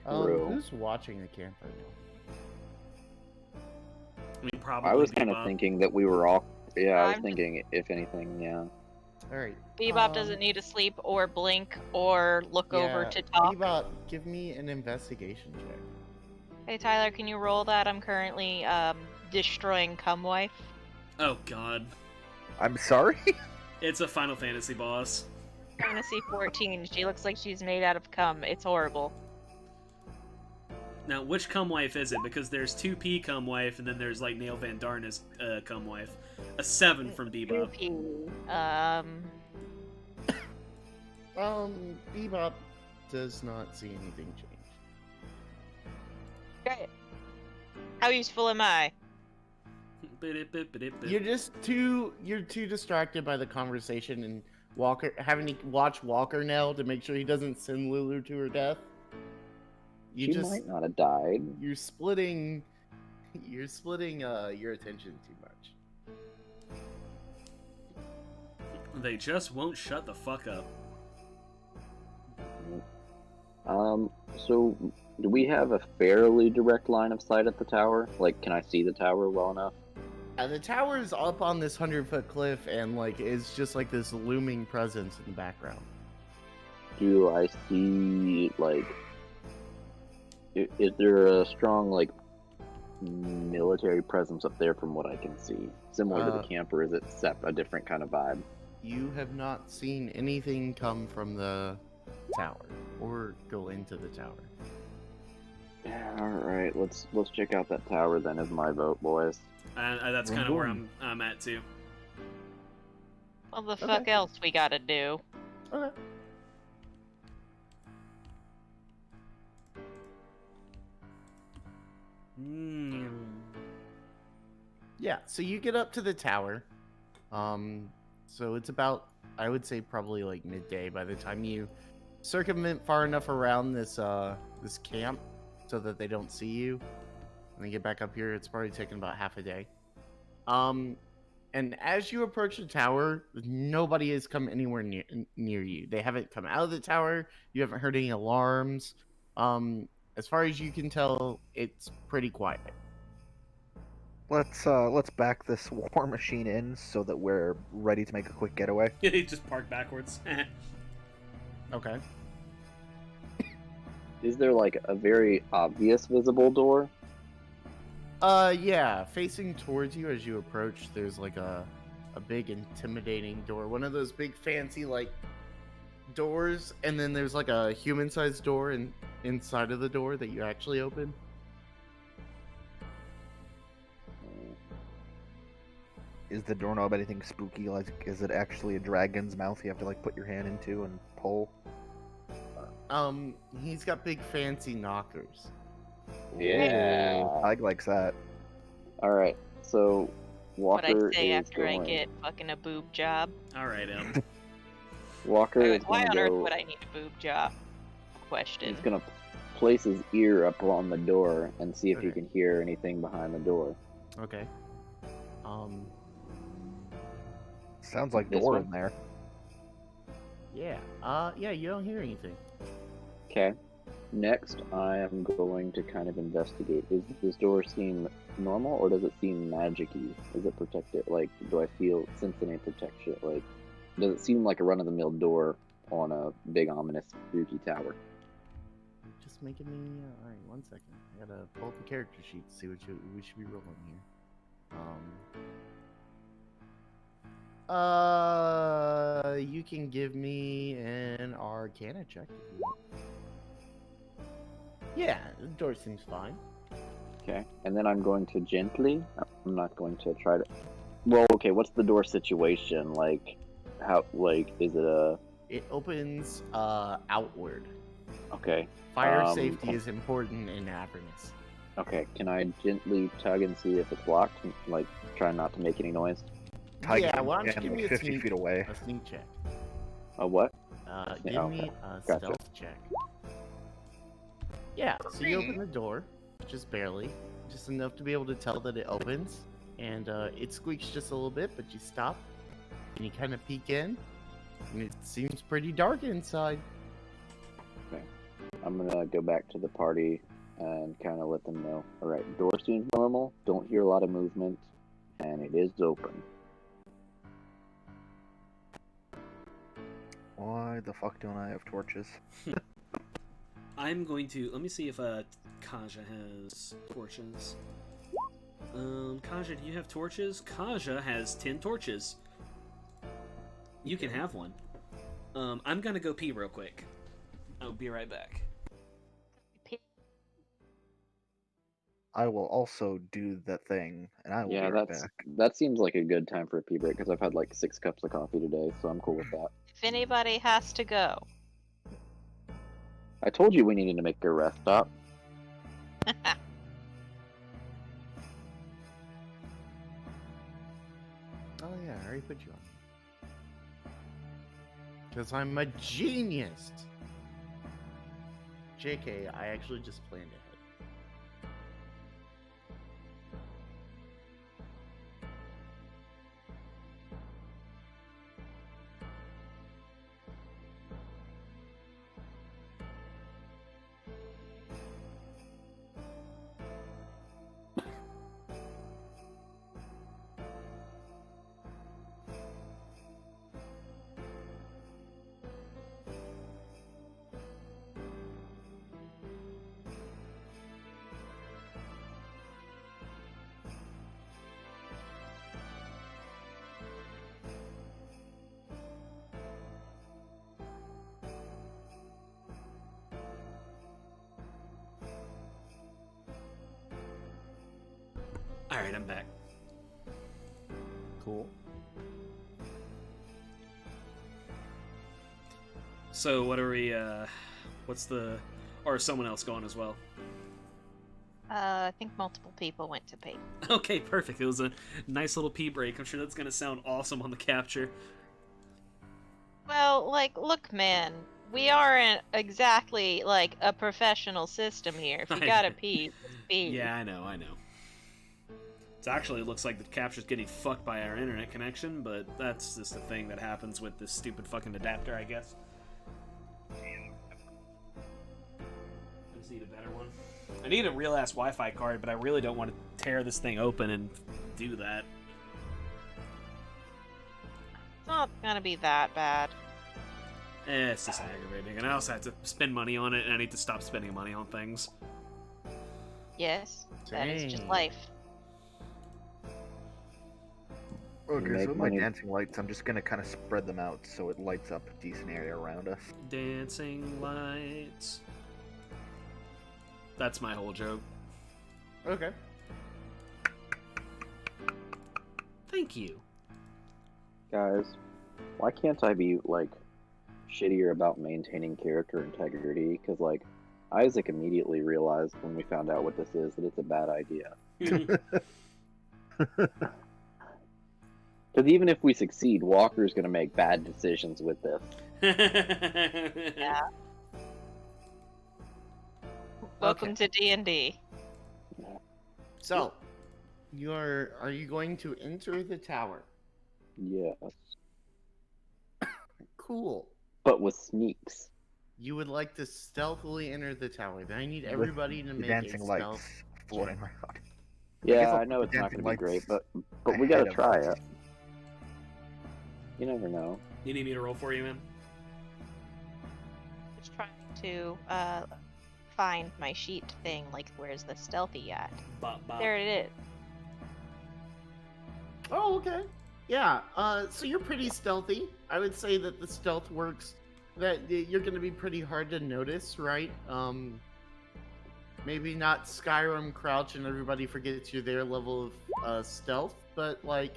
True. Who's watching the camp right now? I mean, probably. I was kind of Bebop. thinking that we were all. Yeah, I was I'm thinking if anything, yeah. All right. Bebop doesn't need to sleep or blink or look over to talk. Bebop, give me an investigation check. Hey Tyler, can you roll that? I'm currently destroying Cumwife. Oh God, I'm sorry? it's a Final Fantasy boss. Fantasy 14. She looks like she's made out of cum. It's horrible. Now, which Cumwife is it? Because there's 2P Cumwife, and then there's like Nail Van Darnus Cumwife. A 7 from Bebop. Bebop does not see anything change. Great. How useful am I? You're too distracted by the conversation and Walker, having to watch Walker now to make sure he doesn't send Lulu to her death. She might not have died. You're splitting your attention too much. They just won't shut the fuck up. So do we have a fairly direct line of sight at the tower? Like, can I see the tower well enough? The tower is up on this 100-foot cliff, and like it's just like this looming presence in the background. Do I see, like, is there a strong, like, military presence up there from what I can see? Similar to the camp, or is it a different kind of vibe? You have not seen anything come from the tower or go into the tower. Yeah, alright, let's check out that tower then, is my vote, boys. That's kind of where I'm at too. What the fuck else we gotta do? Okay. Yeah, so you get up to the tower. So it's about, I would say, probably like midday by the time you circumvent far enough around this this camp so that they don't see you. And then get back up here, it's probably taken about half a day. And as you approach the tower, nobody has come anywhere near you. They haven't come out of the tower. You haven't heard any alarms. As far as you can tell, it's pretty quiet. Let's back this war machine in so that we're ready to make a quick getaway. He just parked backwards. Okay. Is there, like, a very obvious visible door? Yeah, facing towards you as you approach, there's like a big intimidating door. One of those big fancy like doors, and then there's like a human-sized door inside of the door that you actually open. Is the doorknob anything spooky? Like, is it actually a dragon's mouth you have to like put your hand into and pull? He's got big fancy knockers. Yeah. Tig likes that. Alright, so Walker What I say is after going... I get fucking a boob job? Alright, Walker is Why going on to earth go... would I need a boob job? Question. He's gonna place his ear up on the door and see if he Okay. can hear anything behind the door. Okay. Sounds like This door one? in there. Yeah. Yeah, you don't hear anything. Okay. Next, I am going to kind of investigate. Does this door seem normal, or does it seem magic-y? Is it protected? Like, do I sense any protection? Like, does it seem like a run-of-the-mill door on a big, ominous, spooky tower? Just making me. Alright, 1 second. I gotta pull up the character sheet to see what we should be rolling here. You can give me an Arcana check if you want. Yeah, the door seems fine. Okay. And then I'm going to gently. I'm not going to try to. Well, okay. What's the door situation? Like, how? Like, is it a? It opens outward. Okay. Fire safety is important in Avernus. Okay. Can I gently tug and see if it's locked? Like, try not to make any noise. Tig Yeah, is why don't you again, give like me a 50 sneak, feet away. a sneak check? A what? Give okay. me a Gotcha. stealth check. Yeah, so you open the door, just barely, just enough to be able to tell that it opens, and it squeaks just a little bit, but you stop, and you kind of peek in, and it seems pretty dark inside. Okay. I'm gonna go back to the party and kind of let them know. All right, door seems normal. Don't hear a lot of movement, and it is open. Why the fuck don't I have torches? I'm going to let me see if Kaja has torches. Kaja, do you have torches? Kaja has 10 torches. You can have one. I'm gonna go pee real quick. I'll be right back. I will also do the thing, and I will Yeah, be right back. that seems like a good time for a pee break because I've had like 6 cups of coffee today, so I'm cool with that. If anybody has to go. I told you we needed to make a rest stop. Oh yeah, I already put you Because I'm a genius. JK, I actually just planned ahead. Alright, I'm back. Cool. So what are we, what's the... Or is someone else going as well? I think multiple people went to pee. Okay, perfect. It was a nice little pee break. I'm sure that's gonna sound awesome on the capture. Well, like, look, man, we aren't exactly like a professional system here. If you I gotta know. pee, just pee. Yeah, I know. It actually looks like the capture's getting fucked by our internet connection, but that's just a thing that happens with this stupid fucking adapter, I guess. I just need a better one. I need a real-ass Wi-Fi card, but I really don't want to tear this thing open and do that. It's not gonna be that bad. It's just aggravating, and I also have to spend money on it, and I need to stop spending money on things. Yes, that is just Dang. life. Okay, Make so with my money. dancing lights, I'm just gonna kind of spread them out so it lights up a decent area around us. Dancing lights. That's my whole joke. Okay. Thank you. Guys, why can't I be like shittier about maintaining character integrity? Because like Isaac immediately realized when we found out what this is that it's a bad idea. Because even if we succeed, Walker's gonna make bad decisions with this. Yeah. Welcome to D&D. So, are you going to enter the tower? Yes, Cool. but with sneaks. You would like to stealthily enter the tower. Then I need With everybody to the make dancing a lights stealth. floating around. Yeah, I'll I put know the it's not dancing gonna be great, lights but we gotta ahead of try us. it. You never know. You need me to roll for you, man? Just trying to find my sheet thing. Like, where's the stealthy at? Bop, bop. There it is. Oh, okay. Yeah. So you're pretty stealthy. I would say that the stealth works. That you're going to be pretty hard to notice, right? Maybe not Skyrim crouch and everybody forgets you're there level of stealth, but like,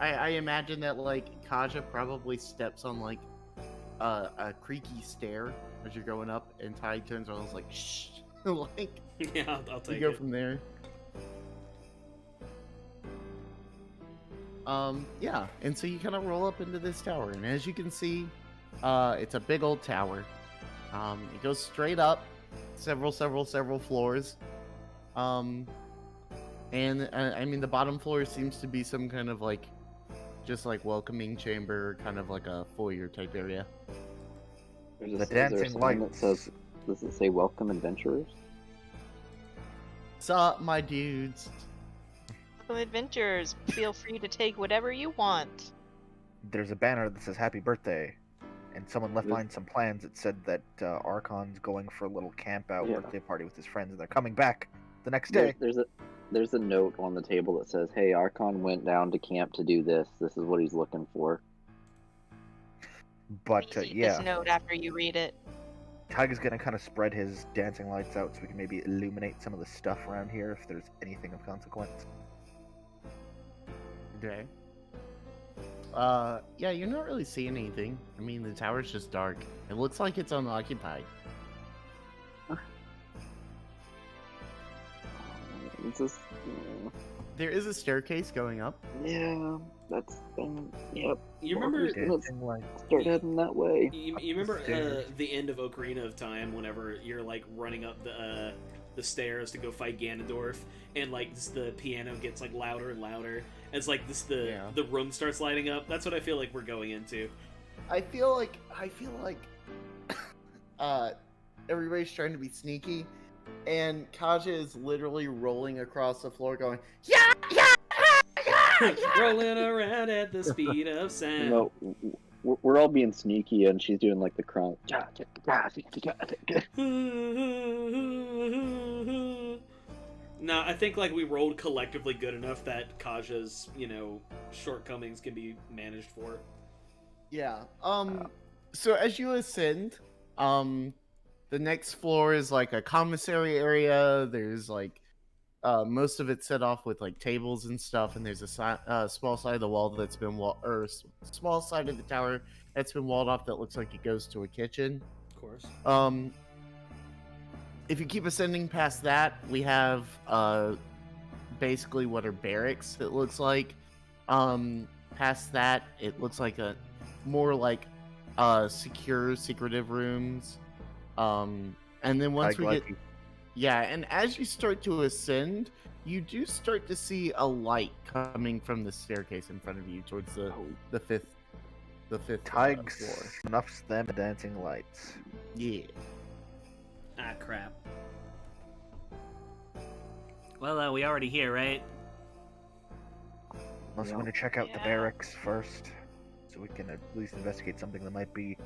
I imagine that like Kaja probably steps on like a creaky stair as you're going up, and Ty turns around and is like, shh, like Yeah, I'll you take go it. from there. Yeah, and so you kind of roll up into this tower, and as you can see, it's a big old tower. It goes straight up, several floors. And I mean, the bottom floor seems to be some kind of like, just like welcoming chamber, kind of like a foyer type area. There's The is there a dancing sign that lights. says, does it say welcome adventurers? Sup, my dudes? Welcome adventures. Feel free to take whatever you want. There's a banner that says "Happy Birthday," and someone left Yes. behind some plans that said that Archon's going for a little camp out Yeah. birthday party with his friends, and they're coming back the next There's, day. there's a note on the table that says, "Hey, Archon went down to camp to do this. This is what he's looking for." But Please eat yeah, this note after you read it. Tyga's gonna kind of spread his dancing lights out so we can maybe illuminate some of the stuff around here if there's anything of consequence. Okay. Yeah, you're not really seeing anything. I mean, the tower's just dark. It looks like it's unoccupied. It's just. There is a staircase going up. Yeah, that's. Yep. You remember? Dancing lights. Start heading that way. You remember Stairs. the end of Ocarina of Time, whenever you're like running up the stairs to go fight Ganondorf, and like the piano gets like louder and louder as like the room starts lighting up. That's what I feel like we're going into. I feel like everybody's trying to be sneaky, and Kaja is literally rolling across the floor going, yeah! Rolling around at the speed of sound. No, we're all being sneaky, and she's doing like the crunk. No, I think like we rolled collectively good enough that Kaja's, shortcomings can be managed for. Yeah. So as you ascend, the next floor is like a commissary area. There's like most of it set off with like tables and stuff, and there's a small side of the wall that's been small side of the tower that's been walled off that looks like it goes to a kitchen. Of course. If you keep ascending past that, we have basically what are barracks. It looks like. Past that, it looks like more like secretive rooms. And then once we get. Yeah, and as you start to ascend, you do start to see a light coming from the staircase in front of you towards the fifth Tigers floor. snuffs them dancing lights. Yeah. Ah, crap. Well, we already here, right? Unless I'm gonna check out the barracks first, so we can at least investigate something that might be,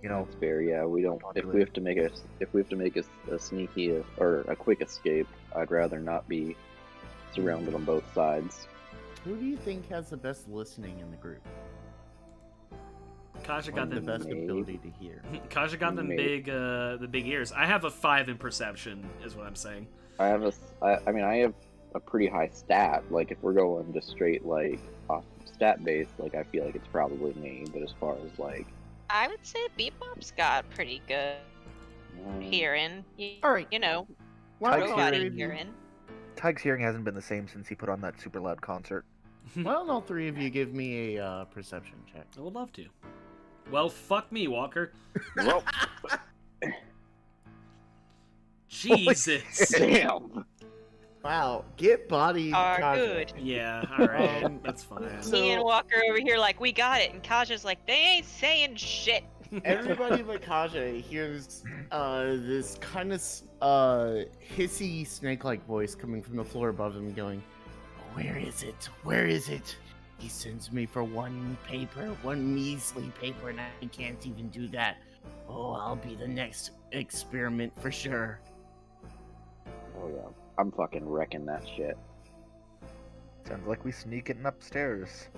That's fair. Yeah, we don't. If we have to make a sneaky or a quick escape, I'd rather not be surrounded on both sides. Who do you think has the best listening in the group? Kaja Or got the them. best ability to hear. Kaja got them the big ears. I have a 5 in perception, is what I'm saying. I have I have a pretty high stat. Like if we're going just straight like off stat base, like I feel like it's probably me. But as far as like, I would say Bebop's got pretty good hearing. All right. Why don't all Robot three of you- hearing. Tig's hearing hasn't been the same since he put on that super loud concert. Why don't all three of you give me a perception check? I would love to. Well, fuck me, Walker. well, Jesus. damn. Wow, get body. Are Kaja. good. Yeah, alright. That's fine. So- Me and Walker over here like, we got it. And Kaja's like, they ain't saying shit. Everybody but Kaja hears this kind of hissy snake-like voice coming from the floor above him going, "Where is it? Where is it? He sends me for one measly paper, and I can't even do that. Oh, I'll be the next experiment for sure." Oh yeah, I'm fucking wrecking that shit. Sounds like we sneaking upstairs.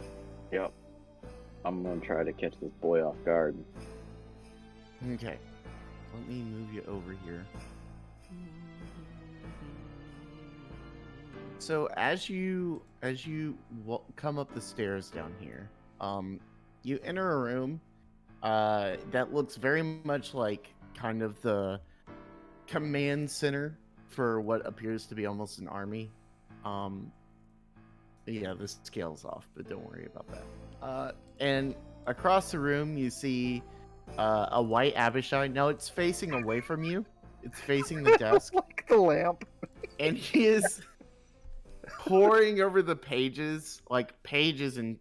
Yep. I'm gonna try to catch this boy off guard. Okay, let me move you over here. So as you come up the stairs down here, you enter a room that looks very much like kind of the command center for what appears to be almost an army. Yeah, the scale's off, but don't worry about that. And across the room, you see a white Abishai. Now it's facing away from you. It's facing the desk. Like the lamp. And he is poring over the pages, like pages and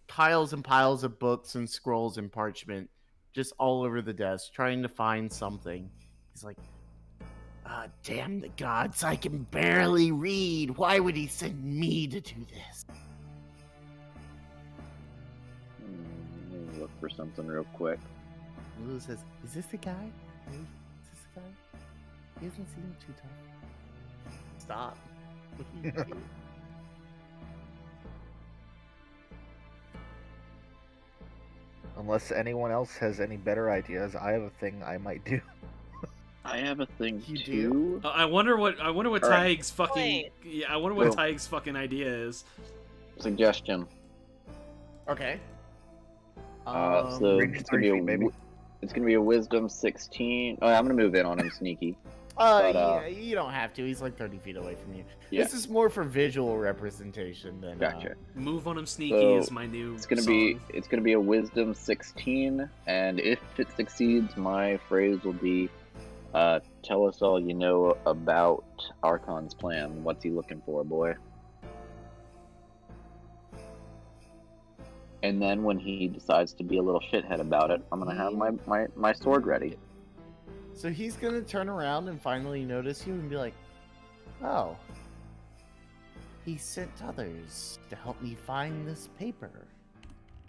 piles of books and scrolls and parchment, just all over the desk, trying to find something. He's like, damn the gods, I can barely read. Why would he send me to do this? Let me look for something real quick. Lulu says, is this the guy? Is this the guy? He doesn't seem too tough. Stop. What are you doing? Unless anyone else has any better ideas, I have a thing I might do. I have a thing You too. I wonder what right. Tig's fucking. Wait. Yeah, I wonder what Well- Tig's fucking idea is. Suggestion. Okay. So range it's 3 gonna be feet, maybe. it's gonna be a wisdom 16. Oh, I'm gonna move in on him sneaky. Yeah, you don't have to. He's like 30 feet away from you. Yeah. This is more for visual representation than. Gotcha. Move on him sneaky So, is my new It's gonna song. be a wisdom 16, and if it succeeds, my phrase will be, "Tell us all you know about Archon's plan. What's he looking for, boy?" And then when he decides to be a little shithead about it, I'm gonna have my sword ready. So he's gonna turn around and finally notice you and be like, "Oh, he sent others to help me find this paper.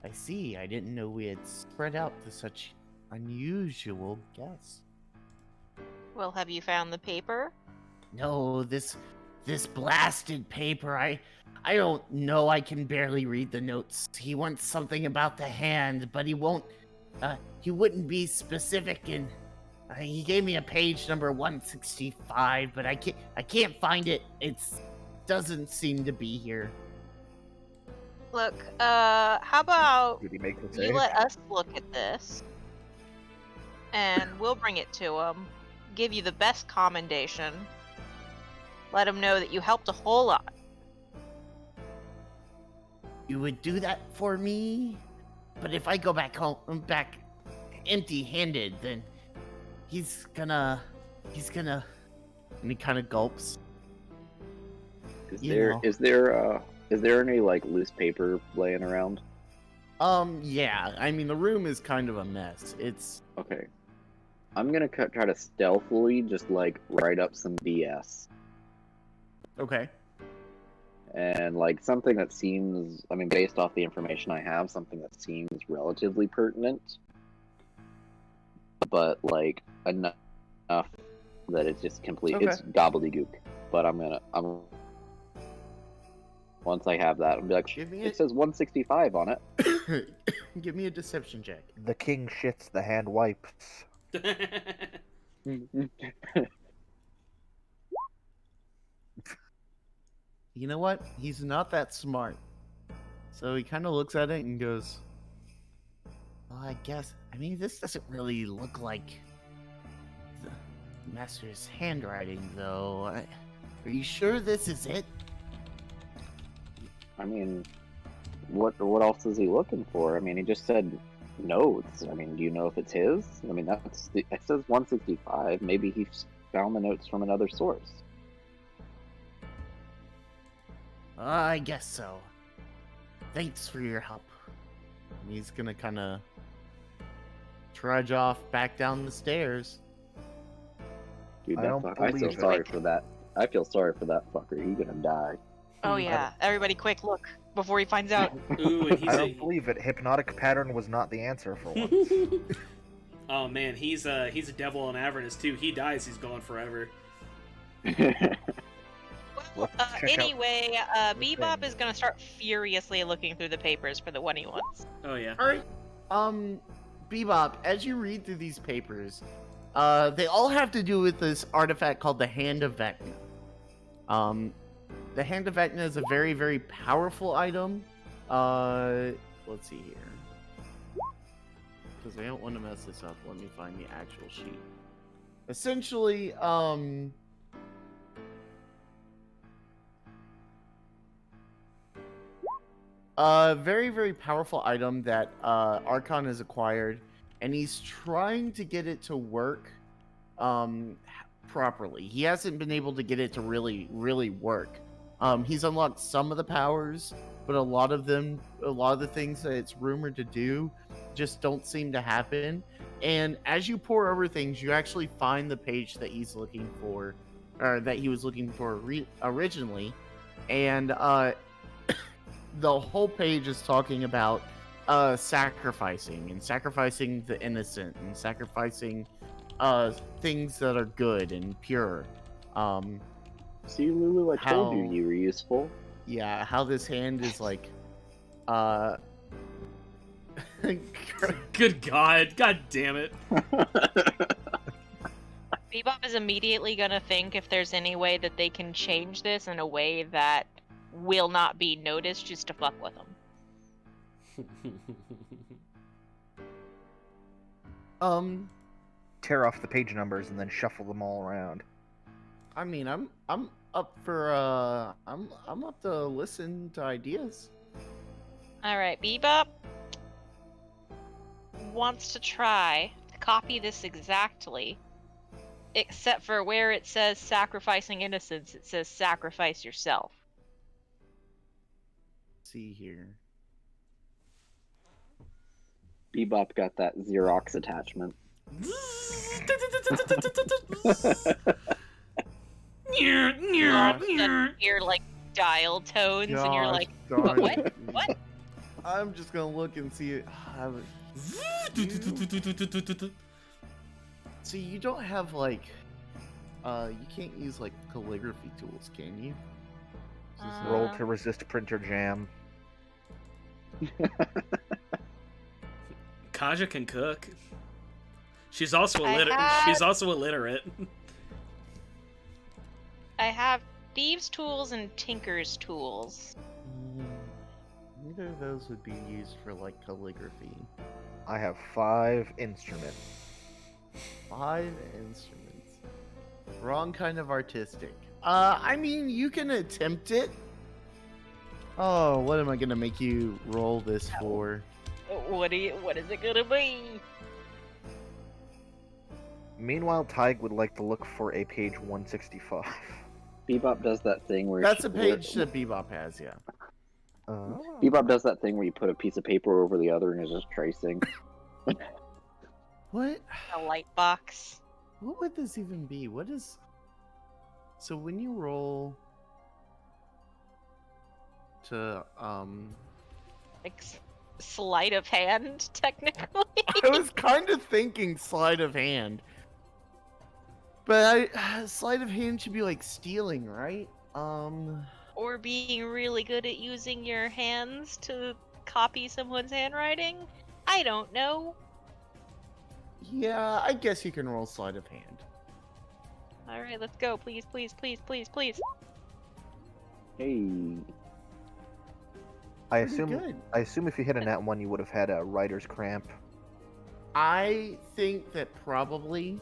I see. I didn't know we had spread out to such unusual guests." Well, have you found the paper? No, this blasted paper. I don't know. I can barely read the notes. He wants something about the hand, but he won't. He wouldn't be specific. And he gave me a page number 165, but I can't find it. It's doesn't seem to be here. Look, how about Did he make the you save? let us look at this, and we'll bring it to him, give you the best commendation, let him know that you helped a whole lot. You would do that for me? But if I go back home, back empty-handed, then he's gonna, and he kind of gulps. Is there any like loose paper laying around? Yeah. I mean, the room is kind of a mess. It's Okay. I'm gonna try to stealthily just like write up some BS. okay. And like something that seems, I mean, based off the information I have, something that seems relatively pertinent, but like enough that it's just complete. Okay. It's gobbledygook. But once I have that, I'll be like, it says 165 on it. Give me a deception check. The king shits, the hand wipes. You know what? He's not that smart. So he kind of looks at it and goes, "Well, I guess. I mean, this doesn't really look like the master's handwriting, though. Are you sure this is it?" I mean, what else is he looking for? I mean, he just said notes. I mean, do you know if it's his? I mean, it says 165. Maybe he found the notes from another source. I guess so. Thanks for your help. And he's gonna kind of trudge off back down the stairs. Dude, I don't I feel believe it. sorry for that. I feel sorry for that fucker. He's gonna die. Oh yeah, everybody quick look before he finds out. Ooh, and I don't believe it. Hypnotic pattern was not the answer for once. Oh man, he's a devil on Avernus too. He dies, he's gone forever. Well, Let's check out anyway, the Bebop thing. is gonna start furiously looking through the papers for the one he wants. Oh yeah. All right. Bebop, as you read through these papers, they all have to do with this artifact called the Hand of Vecna. The Hand of Vecna is a very, very powerful item. Let's see here. Because I don't want to mess this up. Let me find the actual sheet. Essentially, a very, very powerful item that Archon has acquired, and he's trying to get it to work properly. He hasn't been able to get it to really, really work. He's unlocked some of the powers, but a lot of the things that it's rumored to do just don't seem to happen. And as you pour over things, you actually find the page that he's looking for, or that he was looking for originally. And the whole page is talking about sacrificing the innocent and sacrificing things that are good and pure. See, Lulu, I told you you were useful. Yeah, how this hand is like Good God. God damn it. Bebop is immediately gonna think if there's any way that they can change this in a way that will not be noticed just to fuck with them. Tear off the page numbers and then shuffle them all around. I mean, I'm up for I'm up to listen to ideas. All right, Bebop wants to try to copy this exactly, except for where it says sacrificing innocence, it says sacrifice yourself. Let's see here. Bebop got that Xerox attachment. All of a sudden, you hear like dial tones, and you're like, darn what? it. What? I'm just gonna look and see it. So you don't have like, you can't use like calligraphy tools, can you? Roll to resist printer jam. Kaja can cook. She's also I illiterate. I have thieves' tools and tinker's tools. Neither of those would be used for like calligraphy. I have 5 instruments. 5 instruments. Wrong kind of artistic. I mean, you can attempt it. Oh, what am I gonna make you roll this for? What is it gonna be? Meanwhile, Tig would like to look for a page 165. Bebop does that thing where That's a page that Bebop has, yeah. Bebop does that thing where you put a piece of paper over the other and is just tracing. What? A light box. What would this even be? What is... So when you roll to, Like sleight of hand, technically. I was kind of thinking sleight of hand. But sleight of hand should be like stealing, right? Or being really good at using your hands to copy someone's handwriting? I don't know. Yeah, I guess you can roll sleight of hand. Alright, let's go. Please, please, please, please, please. Hey. I Pretty good. assume if you hit a nat 1, you would have had a writer's cramp. I think that probably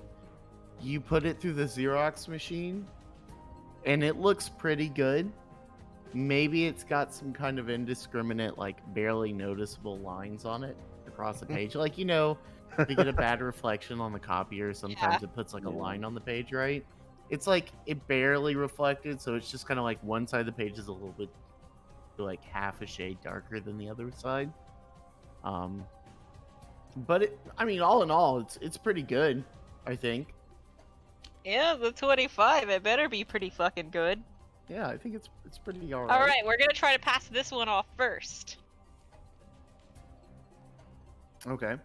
you put it through the Xerox machine and it looks pretty good. Maybe it's got some kind of indiscriminate, like barely noticeable lines on it across the page. Like, you know, if you get a bad reflection on the copier, sometimes it puts like a line on the page, right? It's like it barely reflected, so it's just kind of like one side of the page is a little bit like half a shade darker than the other side. But it, I mean, all in all, it's pretty good, I think. Yeah, the 25. It better be pretty fucking good. Yeah, I think it's pretty alright. Alright, we're gonna try to pass this one off first. Okay.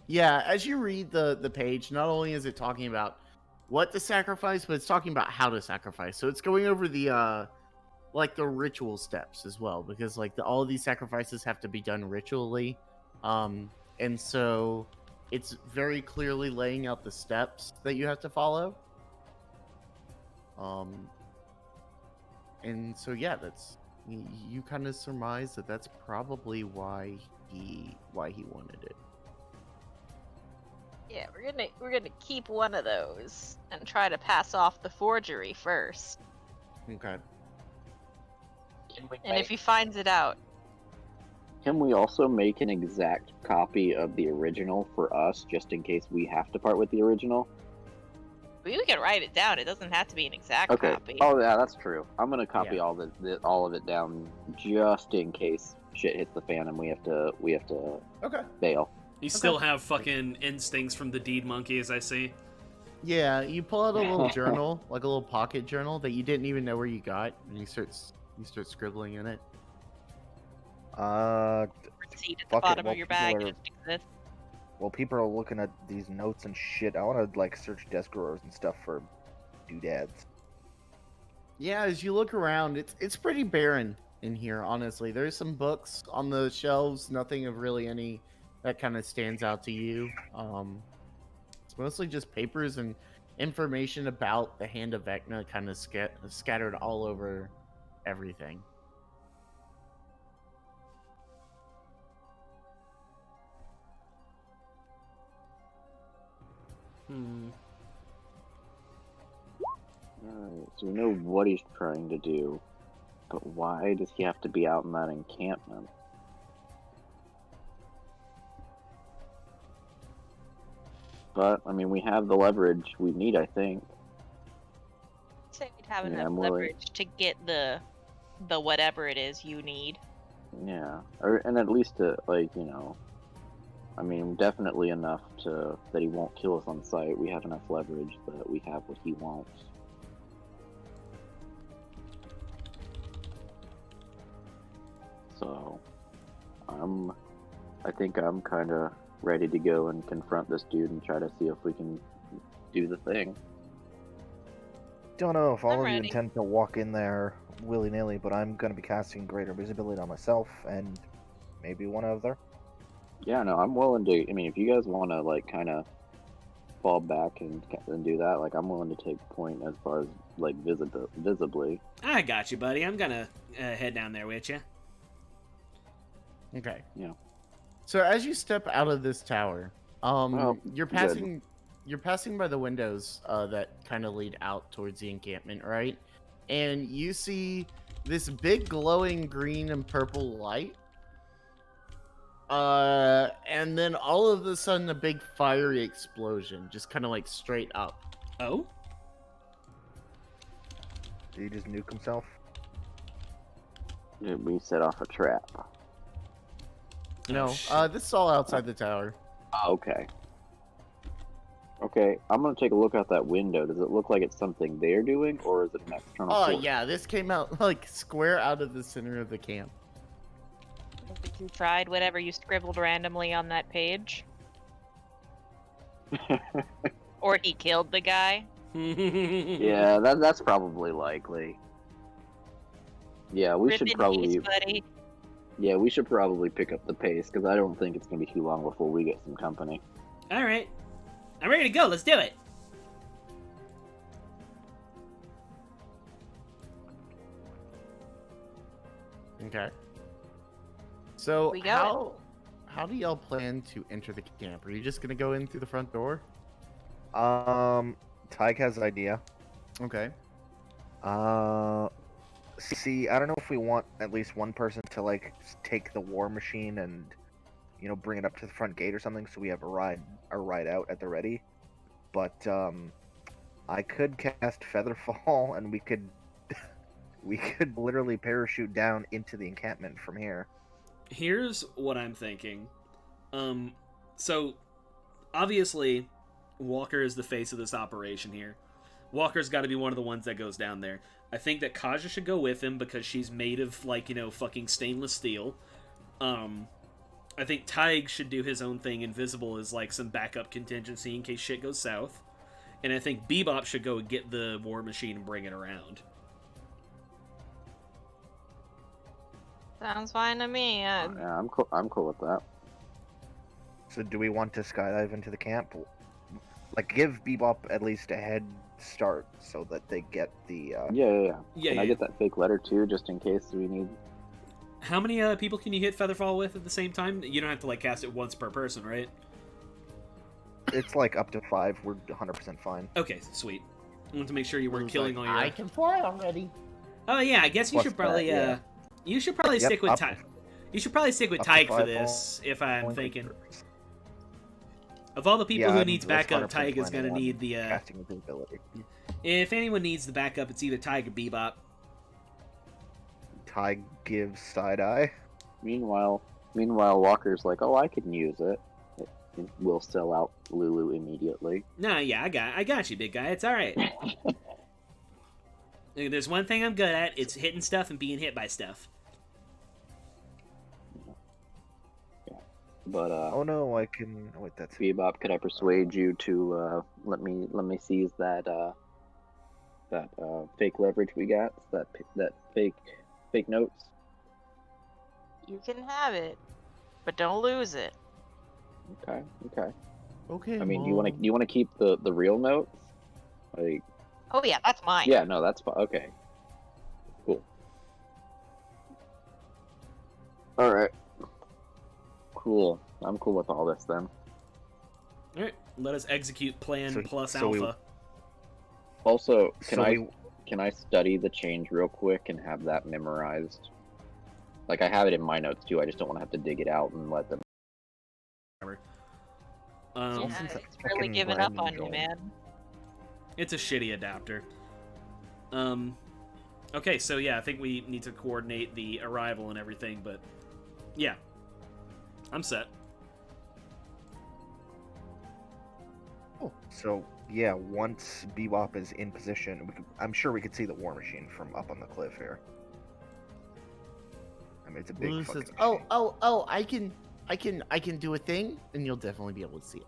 Yeah, as you read the page, not only is it talking about what to sacrifice, but it's talking about how to sacrifice. So it's going over the like the ritual steps as well, because like all of these sacrifices have to be done ritually. And so it's very clearly laying out the steps that you have to follow. And so yeah, that's you kind of surmise that that's probably why he wanted it. Yeah, we're gonna keep one of those and try to pass off the forgery first. Okay. And if he finds it out, Can we also make an exact copy of the original for us, just in case we have to part with the original? we can write it down. It doesn't have to be an exact Okay. copy. Oh yeah, that's true. I'm gonna copy Yeah. all of it down just in case shit hits the fan and we have to Okay. bail. You still have fucking instincts from the deed monkey, as I see. Yeah, you pull out a little journal, like a little pocket journal that you didn't even know where you got, and you start scribbling in it. Receipt at the fuck it, bottom while of your bag. people It just exists. While people are looking at these notes and shit, I want to like search desk drawers and stuff for doodads. Yeah, as you look around, it's pretty barren in here, honestly. There's some books on the shelves, nothing of really any that kind of stands out to you. It's mostly just papers and information about the Hand of Vecna kind of scattered all over everything. Alright, so we know what he's trying to do, but why does he have to be out in that encampment? But, I mean, we have the leverage we need, I think. I'd say we'd have Yeah, enough I'm willing. leverage to get the whatever it is you need. Yeah, and at least to, like, you know, I mean, definitely enough that he won't kill us on sight. We have enough leverage that we have what he wants. So, I think I'm kind of ready to go and confront this dude and try to see if we can do the thing. Don't know if all I'm of you ready. intend to walk in there willy-nilly, but I'm going to be casting greater visibility on myself and maybe one other. Yeah, no, I'm willing to. I mean, if you guys want to, like, kind of fall back and do that, like, I'm willing to take point as far as, like, visibly. I got you, buddy. I'm gonna head down there with you. Okay. Yeah. So as you step out of this tower, you're good. passing by the windows that kind of lead out towards the encampment, right? And you see this big glowing green and purple light. And then all of a sudden a big fiery explosion, just kind of like straight up. Oh? Did he just nuke himself? We set off a trap. No, shit. this is all outside the tower. Okay. Okay, I'm gonna take a look out that window. Does it look like it's something they're doing, or is it an external Oh force? yeah, this came out like square out of the center of the camp. Have you tried whatever you scribbled randomly on that page? Or he killed the guy? Yeah, that's probably likely. Yeah, we Rip should in probably. peace, buddy. Yeah, we should probably pick up the pace because I don't think it's gonna be too long before we get some company. All right. I'm ready to go. Let's do it. Okay. So We go how do y'all plan to enter the camp? Are you just gonna go in through the front door? Tyke has an idea. Okay. See, I don't know if we want at least one person to, like, take the war machine and, you know, bring it up to the front gate or something, so we have a ride out at the ready. But I could cast Featherfall, and we could literally parachute down into the encampment from here. Here's what I'm thinking. So obviously Walker is the face of this operation here. Walker's got to be one of the ones that goes down there. I think that Kaja should go with him because she's made of, like, you know, fucking stainless steel. I think Tig should do his own thing. Invisible is like some backup contingency in case shit goes south. And I think Bebop should go get the war machine and bring it around. Sounds fine to me. Yeah, I'm cool with that. So do we want to skydive into the camp? Like, give Bebop at least a head start so that they get the... Yeah. Yeah, Can I get that fake letter too, just in case we need... How many people can you hit Featherfall with at the same time? You don't have to, like, cast it once per person, right? It's like up to 5. We're 100% fine. Okay, sweet. I want to make sure you weren't It's killing like, all your... I can fly already. Oh yeah, I guess you Plus should probably that, yeah. you should probably Yep, stick with up- Tig. You should probably stick with up to Tig for 5 this, if I'm points thinking. of- Of all the people Yeah, who I'm- needs that's backup, 100% Tig is fine. gonna I'm need the casting ability. if anyone needs the backup, it's either Tig or Bebop. Ty gives side eye. Meanwhile, Walker's like, oh, I can use it. We'll sell out Lulu immediately. No, yeah, I got you, big guy. It's alright. There's one thing I'm good at, it's hitting stuff and being hit by stuff. But Oh no, I can. Wait, that's Bebop, could I persuade you to let me seize that fake leverage we got? That fake notes. You can have it, but don't lose it. Okay. Okay. I mean, do you want to keep the real notes? Like, Oh yeah, that's mine. yeah, no, that's fine. Okay, cool. All right, cool. I'm cool with all this then. Alright, let us execute plan So- plus so we- alpha. Also, can So I? we- can I study the change real quick and have that memorized? Like, I have it in my notes too. I just don't want to have to dig it out and let them. Yeah, Since it's I really fucking giving up Brandon on you, Joel. man. It's a shitty adapter. Okay, so yeah, I think we need to coordinate the arrival and everything, but yeah, I'm set. Oh, so yeah, once Bebop is in position, I'm sure we could see the war machine from up on the cliff here. I mean, it's a big Lulu fucking says, machine. "Oh, I can do a thing, and you'll definitely be able to see it."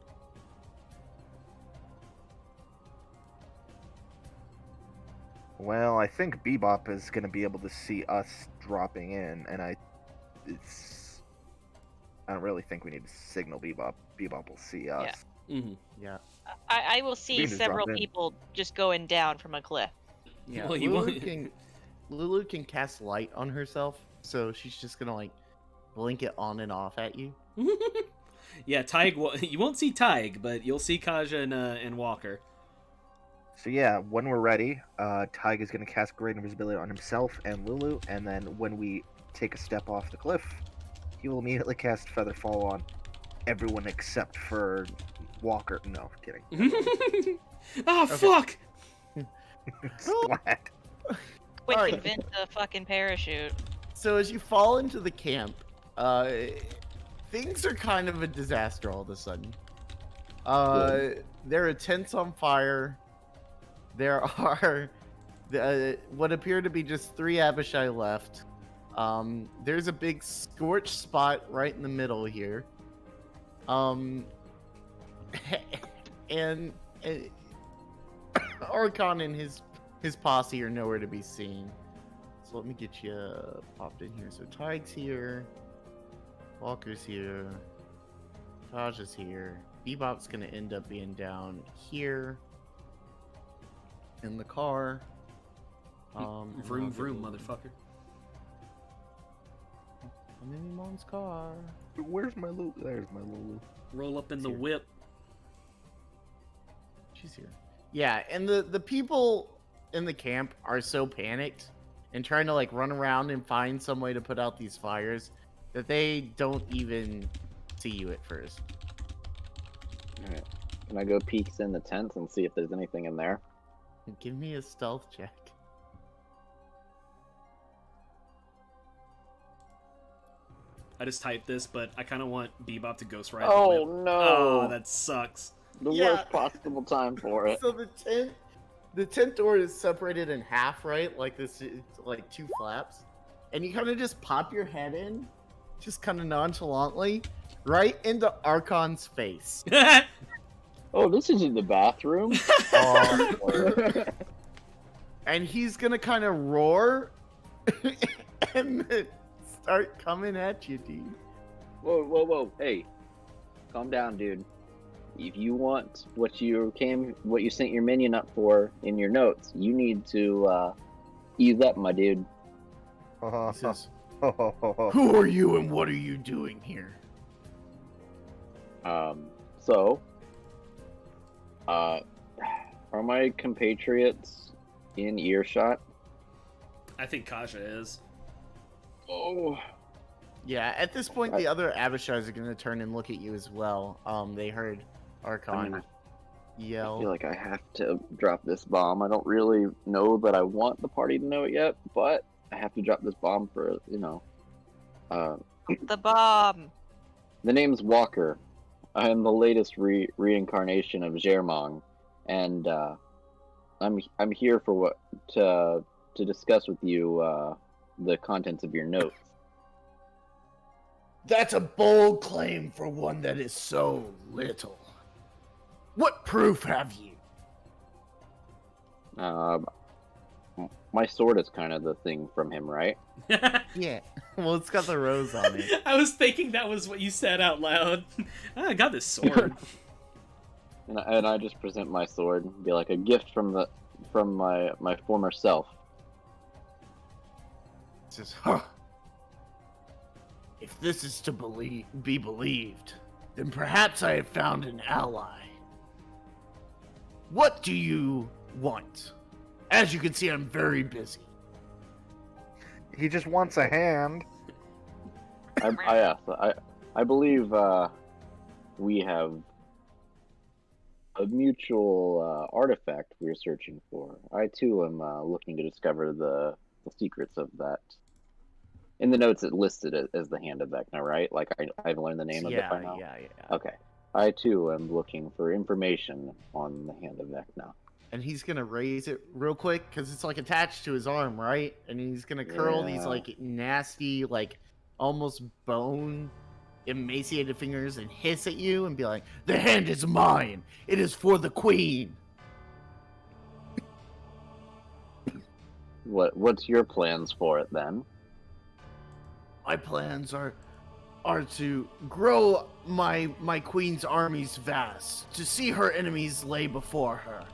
Well, I think Bebop is going to be able to see us dropping in, and I don't really think we need to signal Bebop. Bebop will see us. Mm-hmm. Yeah, I will We see can just several drop in. people just going down from a cliff. yeah. Well, you Lulu can cast light on herself, so she's just gonna like blink it on and off at you. Yeah, Tig. You won't see Tig, but you'll see Kaja and Walker. So yeah, when we're ready, Tig is going to cast Great Invisibility on himself and Lulu, and then when we take a step off the cliff, he will immediately cast Feather Fall on everyone except for Walker. No, kidding. Oh, Okay. fuck! Splat. Quick, Alright. invent a fucking parachute. So as you fall into the camp, things are kind of a disaster all of a sudden. There are tents on fire. There are what appear to be just 3 Abishai left. There's a big scorched spot right in the middle here. And Archon and his posse are nowhere to be seen. So let me get you popped in here. So Tig's here, Walker's here, Taj is here. Bebop's gonna end up being down here in the car. And Vroom, I'll get vroom, Lulu. motherfucker. I'm in Mom's car. Where's my Lulu? There's my Lulu. Roll up in the Here. whip. She's here. Yeah, and the people in the camp are so panicked and trying to like run around and find some way to put out these fires that they don't even see you at first. Alright. Can I go peeks in the tents and see if there's anything in there? Give me a stealth check. I just typed this, but I kind of want Bebop to ghost ride Oh the whip. no! Oh, that sucks. The Yeah. worst possible time for it. So the tent door is separated in half, right? Like this, it's like 2 flaps, and you kind of just pop your head in, just kind of nonchalantly, right into Archon's face. Oh, this isn't the bathroom. And he's gonna kind of roar and then start coming at you, dude. Whoa, whoa, whoa! Hey, calm down, dude. If you want what you sent your minion up for in your notes, you need to ease up, my dude. He says, "Who are you and what are you doing here?" So, are my compatriots in earshot? I think Kaja is. Oh, Yeah, at this point, the other Abishais are gonna turn and look at you as well. They heard Archon I yell. feel like I have to drop this bomb. I don't really know that I want the party to know it yet, but I have to drop this bomb for, The bomb. The name's Walker. I am the latest reincarnation of Zermong, and I'm here for to discuss with you the contents of your notes. That's a bold claim for one that is so little. What proof have you? My sword is kind of the thing from him, right? Yeah. Well, it's got the rose on it. I was thinking that was what you said out loud. I got this sword. And I just present my sword and be like a gift from my former self. It says, huh. If this is to be believed, then perhaps I have found an ally. What do you want? As you can see, I'm very busy. He just wants a hand. I believe we have a mutual artifact we're searching for. I too am looking to discover the secrets of that. In the notes, it listed it as the Hand of Vecna, right? Like I've learned the name of it by now. Yeah. Okay. I too am looking for information on the Hand of Vecna. And he's gonna raise it real quick because it's like attached to his arm, right? And he's gonna curl these like nasty, like almost bone emaciated fingers and hiss at you and be like, "The hand is mine. It is for the queen." What's your plans for it then? My plans are to grow my queen's armies vast, to see her enemies lay before her,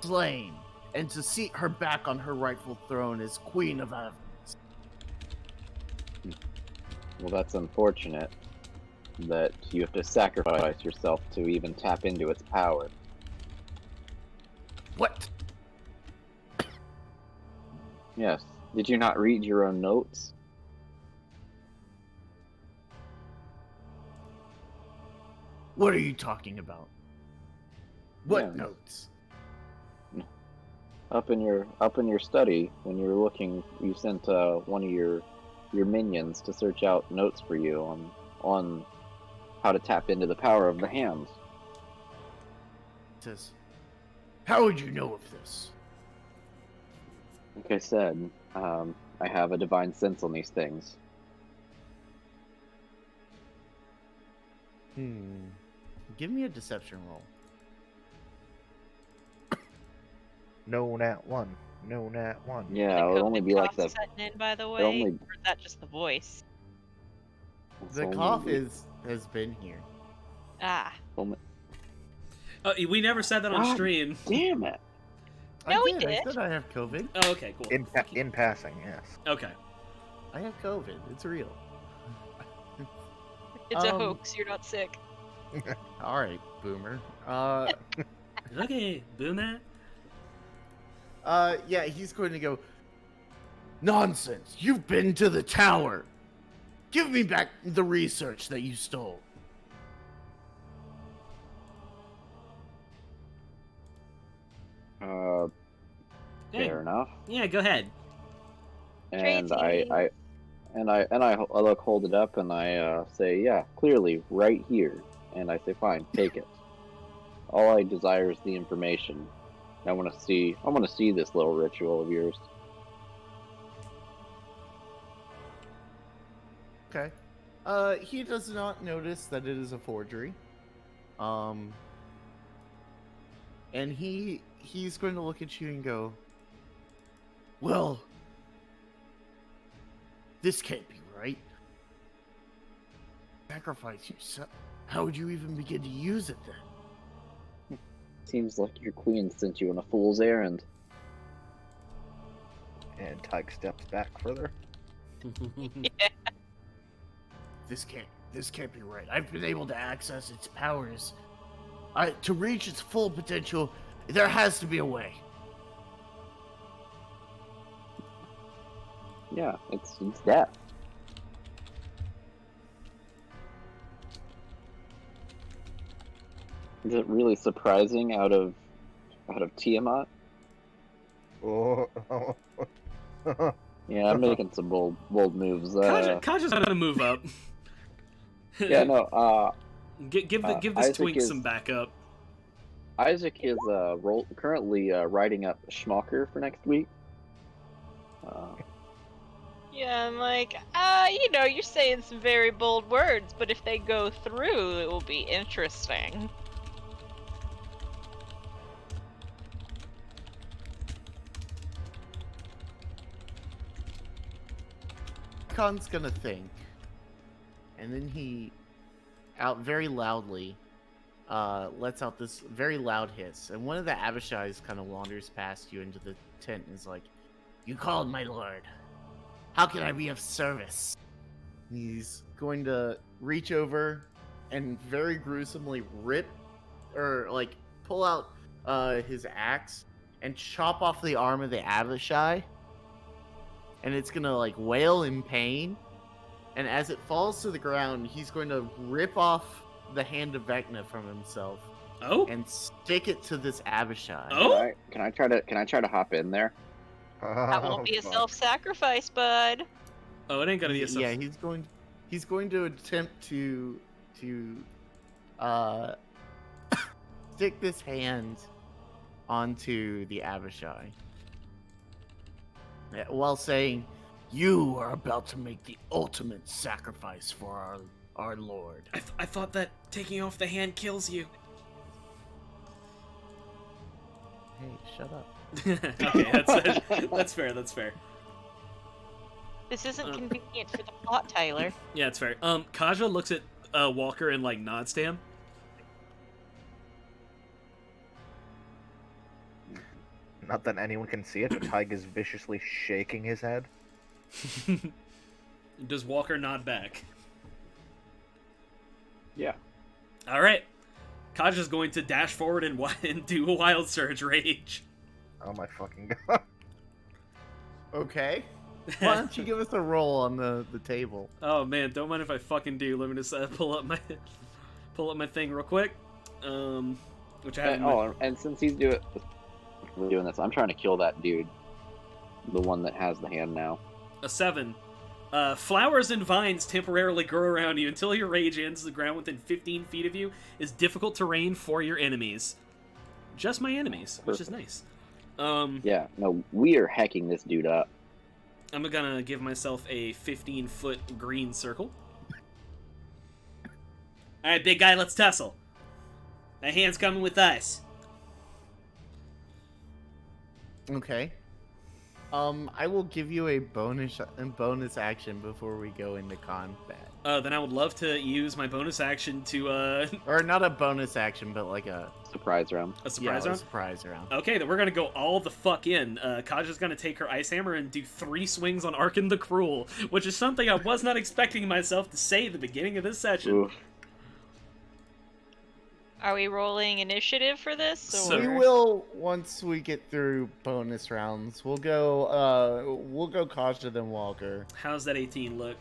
slain, and to seat her back on her rightful throne as Queen of Avernus. Well, that's unfortunate that you have to sacrifice yourself to even tap into its power. What? Yes. Did you not read your own notes? What are you talking about? What Yeah. notes? Up in your study, when you were looking, you sent one of your minions to search out notes for you on how to tap into the power of the hands. Says, how would you know of this? Like I said, I have a divine sense on these things. Give me a deception roll. No nat 1. No nat 1. Yeah, it would only be like that. Setting in, by the way, only- or is that just the voice? The cough has been here. Ah, We never said that on God stream. Damn it! No, we I did. said I have COVID. Oh, okay, cool. In passing, yes. Okay. I have COVID. It's real. it's a hoax. You're not sick. All right, boomer. Okay, boomer. Yeah, he's going to go. Nonsense! You've been to the tower. Give me back the research that you stole. Fair enough. Yeah, go ahead. And Tracy. I look, hold it up, and I say, yeah, clearly, right here. And I say, fine, take it. All I desire is the information. I want to see this little ritual of yours. Okay. He does not notice that it is a forgery. And he's going to look at you and go, well, this can't be right. Sacrifice yourself. How would you even begin to use it then? Seems like your queen sent you on a fool's errand. And Tyke steps back further. This can't be right. I've been able to access its powers. To reach its full potential, there has to be a way. Yeah, it's death. Is it really surprising out of Tiamat? Oh. Yeah, I'm making some bold moves. Kaja's gonna move up. Yeah, no. Give this Isaac twink is- some backup. Isaac is currently writing up Schmucker for next week. Yeah, I'm like, you're saying some very bold words, but if they go through, it will be interesting. Khan's gonna think, and then he, out very loudly, lets out this very loud hiss, and one of the Abishais kind of wanders past you into the tent and is like, "You called, my lord. How can I be of service?" He's going to reach over and very gruesomely rip, or like pull out his axe and chop off the arm of the Avishai. And it's gonna like wail in pain. And as it falls to the ground, he's going to rip off the hand of Vecna from himself. Oh? And stick it to this Avishai. Oh? Can I try to hop in there? That won't be a self-sacrifice, bud. Oh, it ain't gonna be a Yeah, he's going to attempt to stick this hand onto the Avishai. While saying, "You are about to make the ultimate sacrifice for our Lord." I thought that taking off the hand kills you. Hey, shut up. Okay, that's fair. That's fair. This isn't convenient for the plot, Tyler. Yeah, it's fair. Kaja looks at Walker and like nods to him. Not that anyone can see it, but Tyg is viciously shaking his head. Does Walker nod back? Yeah. All right. Kaja's going to dash forward and do a wild surge rage. Oh my fucking god. Okay. Why don't you give us a roll on the table? Oh man, don't mind if I fucking do. Let me just pull up my thing real quick. Which I haven't. And since he's doing this, I'm trying to kill that dude, the one that has the hand now. A 7. Flowers and vines temporarily grow around you until your rage ends. The ground within 15 feet of you is difficult terrain for your enemies. Just my enemies, which is nice. Yeah, no, we are hacking this dude up. I'm gonna give myself a 15-foot green circle. Alright, big guy, let's tussle. That hand's coming with us. Okay. I will give you a bonus action before we go into combat. Then I would love to use my bonus action to, Or not a bonus action, but like a Surprise round. A surprise round? A surprise round. Okay, then we're gonna go all the fuck in. Kaja's gonna take her ice hammer and do 3 swings on Arkin the Cruel, which is something I was not expecting myself to say at the beginning of this session. Oof. Are we rolling initiative for this? Or... So- We will once we get through bonus rounds. We'll go Kaja then Walker. How's that 18 look?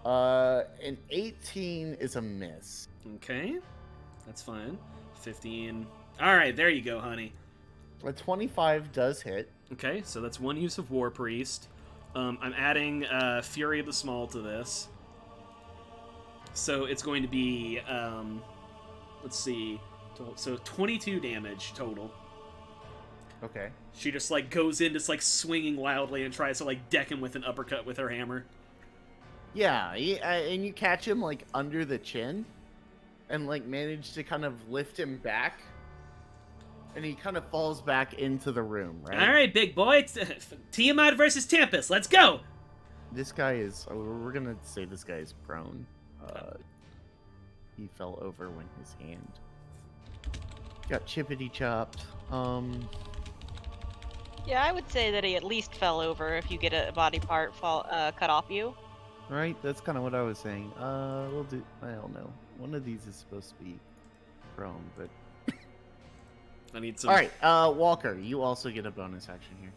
An 18 is a miss. Okay, that's fine. 15. Alright, there you go, honey. A 25 does hit. Okay, so that's 1 use of War Priest. I'm adding Fury of the Small to this. So it's going to be, let's see, so 22 damage total. Okay. She just, like, goes in, just, like, swinging wildly and tries to, like, deck him with an uppercut with her hammer. Yeah, and you catch him, like, under the chin, and, like, manage to kind of lift him back, and he kind of falls back into the room, right? Alright, big boy, it's, Tiamat versus Tempest, let's go! This guy is, we're gonna say this guy is prone. He fell over when his hand got chippity chopped. Yeah, I would say that he at least fell over if you get a body part cut off you. Right, that's kind of what I was saying. We'll do, I don't know. One of these is supposed to be prone, but... I need some... Alright, Walker, you also get a bonus action here.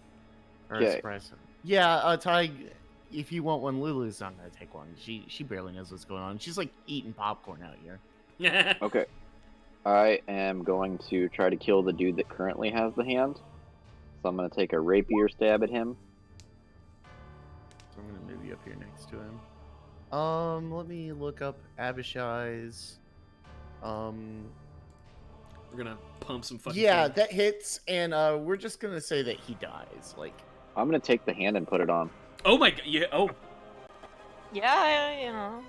Or a Okay. surprise. Yeah, Ty, if you want one, Lulu's not gonna take one. She barely knows what's going on. She's like eating popcorn out here. Okay. I am going to try to kill the dude that currently has the hand. So I'm going to take a rapier stab at him. So I'm gonna move you up here next to him. Let me look up Abishai's. We're gonna pump some fucking... Yeah, pain. that hits, and we're just gonna say that he dies. Like, I'm going to take the hand and put it on. Oh my god, yeah, oh. Yeah, you know.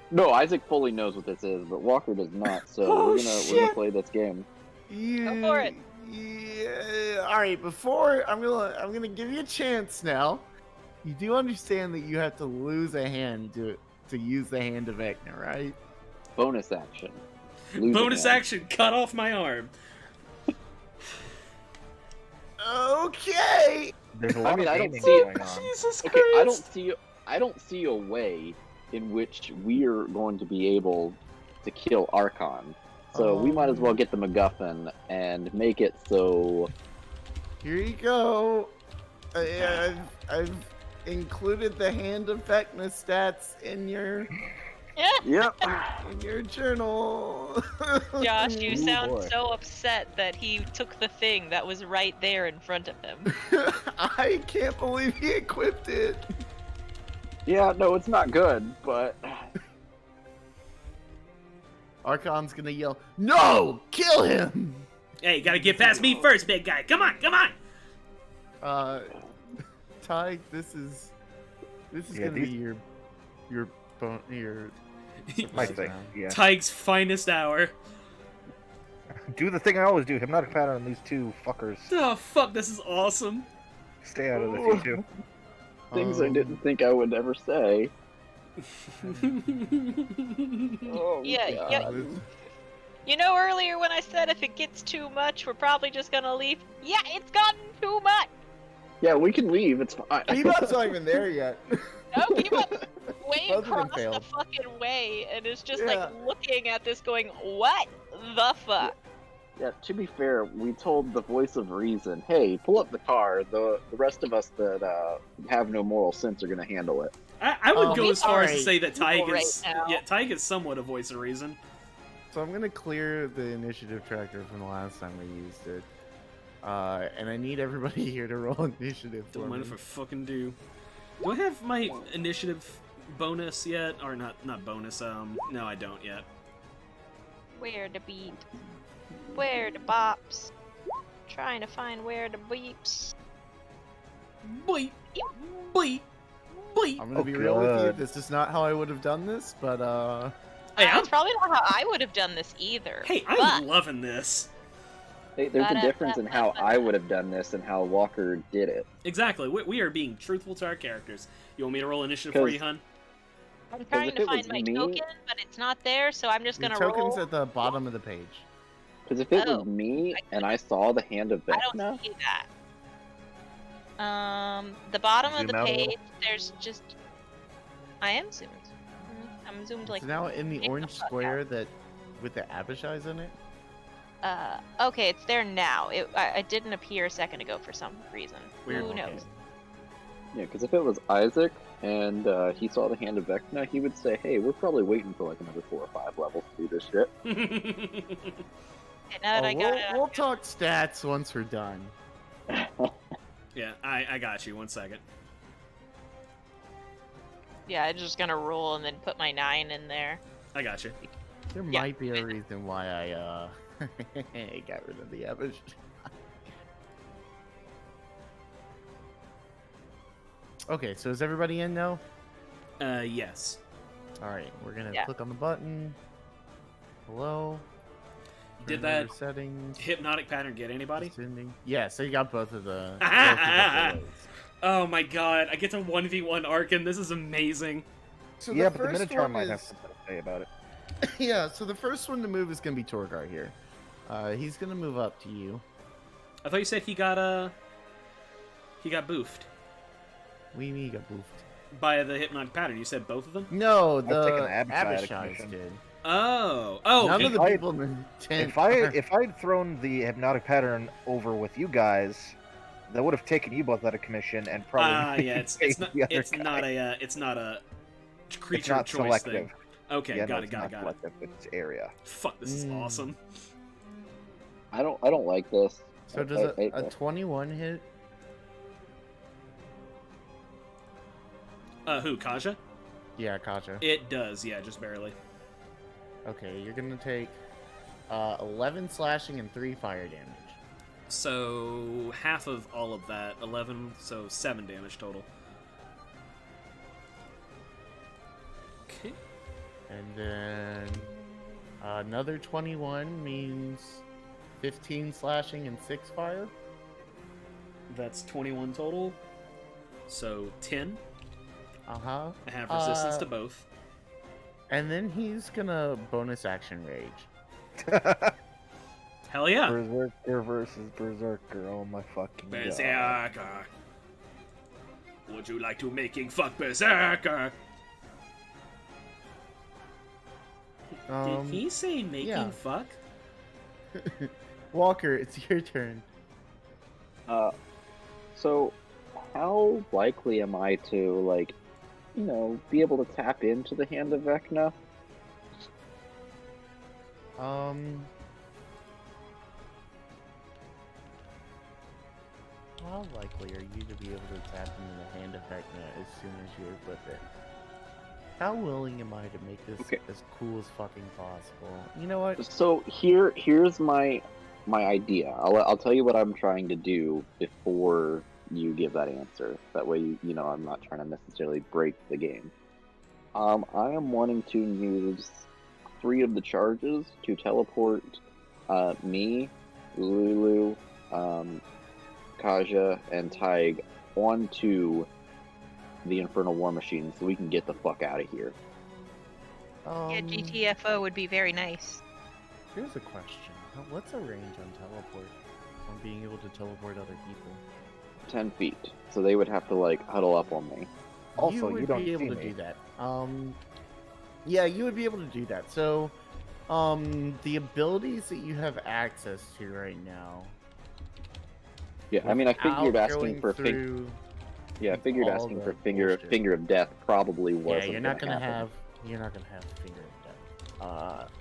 No, Isaac fully knows what this is, but Walker does not. So Oh, we're gonna play this game. Go for it. Yeah. All right. Before I'm gonna give you a chance now. You do understand that you have to lose a hand to use the hand of Vecna, right? Bonus action. Lose Bonus a hand. action, cut off my arm. Okay. There's a lot mean, of I don't gaming see- going on. Jesus Okay, I don't see a way in which we are going to be able to kill Archon. So we might as well get the MacGuffin and make it so. Here you go. I've included the hand of Avernus stats in your Yep. in your journal. Josh, you Ooh, sound boy. so upset that he took the thing that was right there in front of him. I can't believe he equipped it. Yeah, no, it's not good, but Archon's gonna yell, "No! Kill him!" Hey, you gotta get past me first, big guy. Come on, come on. Ty, this is Yeah, gonna be your My thing. Yeah. Tig's finest hour. Do the thing I always do. Hypnotic pattern on these two fuckers. Oh fuck, this is awesome. Stay out of this, you two. things I didn't think I would ever say. Oh, Yeah, God. yeah. You know, earlier when I said if it gets too much, we're probably just gonna leave. Yeah, it's gotten too much. Yeah, we can leave. It's fine. Peanut's not even there yet. No, people way Both of them across the failed. fucking way, and it's just Yeah. like looking at this, going, "What the fuck?" Yeah, to be fair, we told the voice of reason, hey, pull up the car. The rest of us that have no moral sense are going to handle it. I would Oh, go as far as to alright. say that Tig Right is now. Tig is somewhat a voice of reason. So I'm gonna clear the initiative tracker from the last time we used it. And I need everybody here to roll initiative for Don't me. mind if I fucking do. Do I have my initiative bonus yet? Or not bonus, no I don't yet. Where the beat? Where the bops? Trying to find where the beeps. Boy! Boy! Boy! I'm gonna Oh, be real with you. God. This is not how I would have done this, but Hey, That's probably not how I would have done this either. Hey, I'm but loving this. Hey, there's a difference in how I would have done this and how Walker did it. Exactly. We are being truthful to our characters. You want me to roll initiative for you, hun? I'm trying if to it find was my me- token, but it's not there, so I'm just the gonna token's roll. at the bottom of the page. Because if it Oh. was me and I saw the hand of I don't Vecna, see that. The bottom of Zoom the out a little. page, there's just. I am zoomed. I'm zoomed like. It's now in the get the orange fuck square that with the Abishai's in it. Okay, it's there now. It didn't appear a second ago for some reason. Weird. Who Okay. knows? yeah, because if it was Isaac and he saw the hand of Vecna, he would say, hey, we're probably waiting for like another 4 or 5 levels to do this shit. Okay, now that I got it. We'll talk stats once we're done. Yeah, I got you. 1 second. Yeah, I'm just gonna roll and then put my 9 in there. I got you. There Yeah. might be a reason why I got rid of the Abish. Okay, so is everybody in now? Yes. All right, we're gonna Yeah. click on the button. Hello. Did Turn over that settings? hypnotic pattern get anybody? Sending. Yeah, so you got both of the. both of the ways. Oh my god, I get to 1v1 Arkin. This is amazing. So Yeah, but the first Minotaur one might have is- something to say about it. Yeah, so the first one to move is gonna be Torgar here. He's gonna move up to you. I thought you said he got boofed What do you mean you got boofed? by the hypnotic pattern. You said both of them? No, taking the the Abishai out of Abishai's commission. did. Oh, None of the I- people in the tent. If I'd thrown the hypnotic pattern over with you guys, that would have taken you both out of commission and probably. yeah, it's made not the other it's guy. not a It's creature not choice selective. thing. Okay, Yeah, got no, it, it's got not it, got it. selective. It's area. Fuck, this is awesome. I don't like this. So does a 21 hit? Who, Kaja? Yeah, Kaja. It does, yeah, just barely. Okay, you're gonna take 11 slashing and 3 fire damage. So half of all of that, 11, so 7 damage total. Okay. And then another 21 means 15 slashing and 6 fire. That's 21 total. So 10. Uh-huh. I have resistance to both. And then he's gonna bonus action rage. Hell yeah. Berserker versus Berserker. Oh my fucking god. Berserker. Would you like to making fuck Berserker? Did he say making yeah. fuck? Walker, it's your turn. So how likely am I to, like, be able to tap into the Hand of Vecna? How likely are you to be able to tap into the Hand of Vecna as soon as you equip it? How willing am I to make this as cool as fucking possible? You know what? So here's my idea. I'll tell you what I'm trying to do before you give that answer. That way, I'm not trying to necessarily break the game. I am wanting to use 3 of the charges to teleport me, Lulu, Kaja, and Tig onto the Infernal War Machine so we can get the fuck out of here. Yeah, GTFO would be very nice. Here's a question. What's a range on teleport? On being able to teleport other people? 10 feet. So they would have to, like, huddle up on me. Also, you you don't would be able see to me. do that. Yeah, you would be able to do that. So, the abilities that you have access to right now. Yeah, I mean, I figured without asking going for through Yeah, I figured all asking the for bullshit. finger of death probably Yeah, wasn't. you're not gonna happen. have finger of death.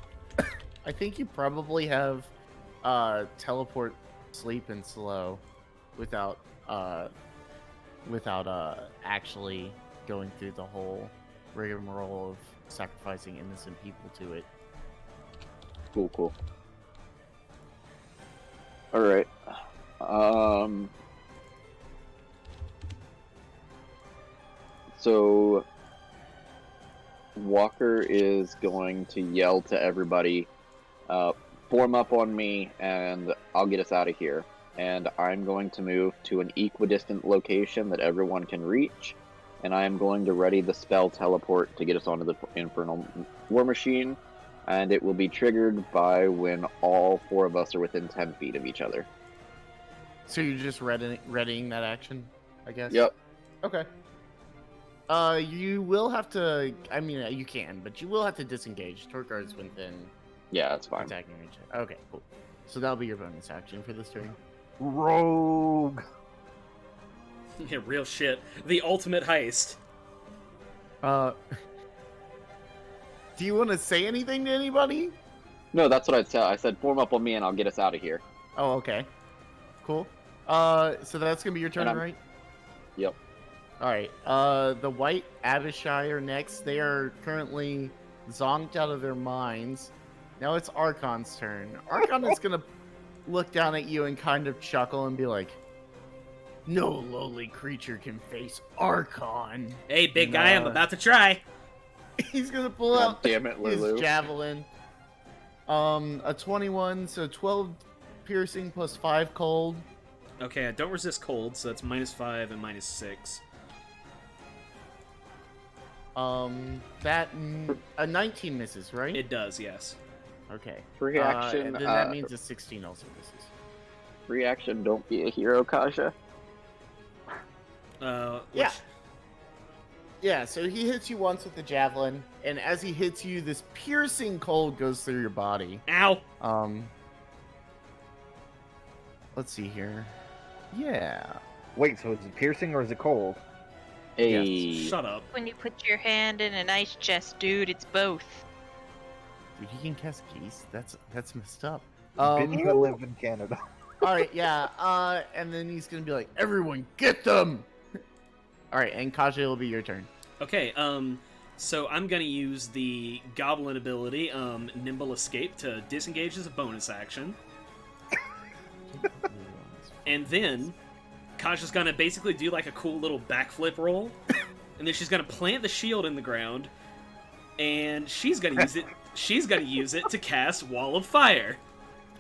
I think you probably have teleport, sleep, and slow, without actually going through the whole rigmarole of sacrificing innocent people to it. Cool. All right. So Walker is going to yell to everybody, form up on me, and I'll get us out of here. And I'm going to move to an equidistant location that everyone can reach, and I am going to ready the spell teleport to get us onto the Infernal War Machine, and it will be triggered by when all 4 of us are within 10 feet of each other. So you're just readying that action, I guess? Yep. Okay. You will have to. I mean, you can, but you will have to disengage. Torquard's within Yeah, that's fine. attacking range. Okay, cool. So that'll be your bonus action for this turn. Rogue. Yeah, real shit. The ultimate heist. Do you want to say anything to anybody? No, that's what I'd say. I said, form up on me and I'll get us out of here. Oh, okay. Cool. So that's gonna be your turn, And right? Yep. All right. The White Abishai are next. They are currently zonked out of their minds. Now it's Archon's turn. Archon is gonna look down at you and kind of chuckle and be like, "No lowly creature can face Archon." Hey, big And, guy, I'm about to try. He's gonna pull God out damn it, Lulu. his javelin. A 21, so 12 piercing plus 5 cold. Okay, I don't resist cold, so that's -5 and -6. A 19 misses, right? It does, yes. Okay. Free action. And then that means a 16 also misses. Free action, don't be a hero, Kaja. Yeah. Which- Yeah, so he hits you once with the javelin, and as he hits you, this piercing cold goes through your body. Ow! Let's see here. Yeah. Wait, so is it piercing or is it cold? Hey. Shut up. When you put your hand in an ice chest, dude, it's both. Dude, he can cast geese. That's messed up. Bitch, I live in Canada. All right, yeah. And then he's gonna be like, "Everyone, get them!" All right, and Kaja, will be your turn. Okay, so I'm gonna use the Goblin ability, Nimble Escape, to disengage as a bonus action. And then, Kaja's gonna basically do like a cool little backflip roll. And then she's gonna plant the shield in the ground. And she's gonna use it. She's gonna use it to cast Wall of Fire.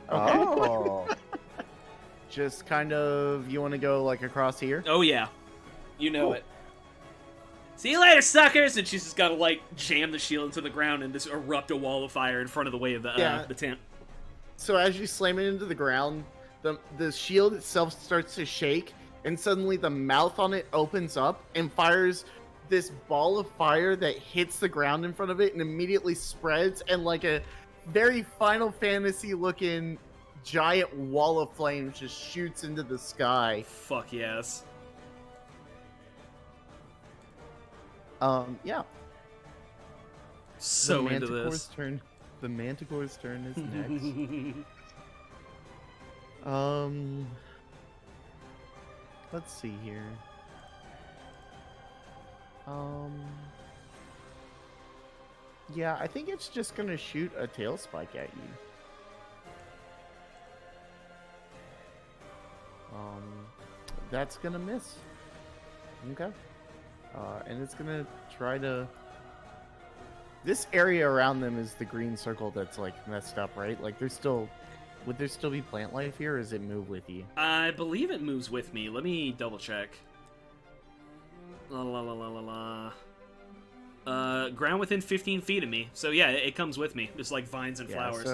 Okay. Oh. Just kind of, you want to go like across here? Oh yeah, you know Cool. it. See you later, suckers! And she's just gotta like jam the shield into the ground and just erupt a wall of fire in front of the way of the tent. So as you slam it into the ground, the shield itself starts to shake, and suddenly the mouth on it opens up and fires this ball of fire that hits the ground in front of it and immediately spreads, and like a very Final Fantasy looking giant wall of flames just shoots into the sky. Fuck yes. Yeah. So the into Manticore's this. turn. The Manticore's turn is next. Let's see here. Yeah, I think it's just gonna shoot a tail spike at you. That's gonna miss. Okay. And it's gonna try to. This area around them is the green circle that's like messed up, right? Like there's still. Would there still be plant life here, or does it move with you? I believe it moves with me. Let me double check. La la la la la la. Ground within 15 feet of me. So yeah, it comes with me, just like vines and flowers.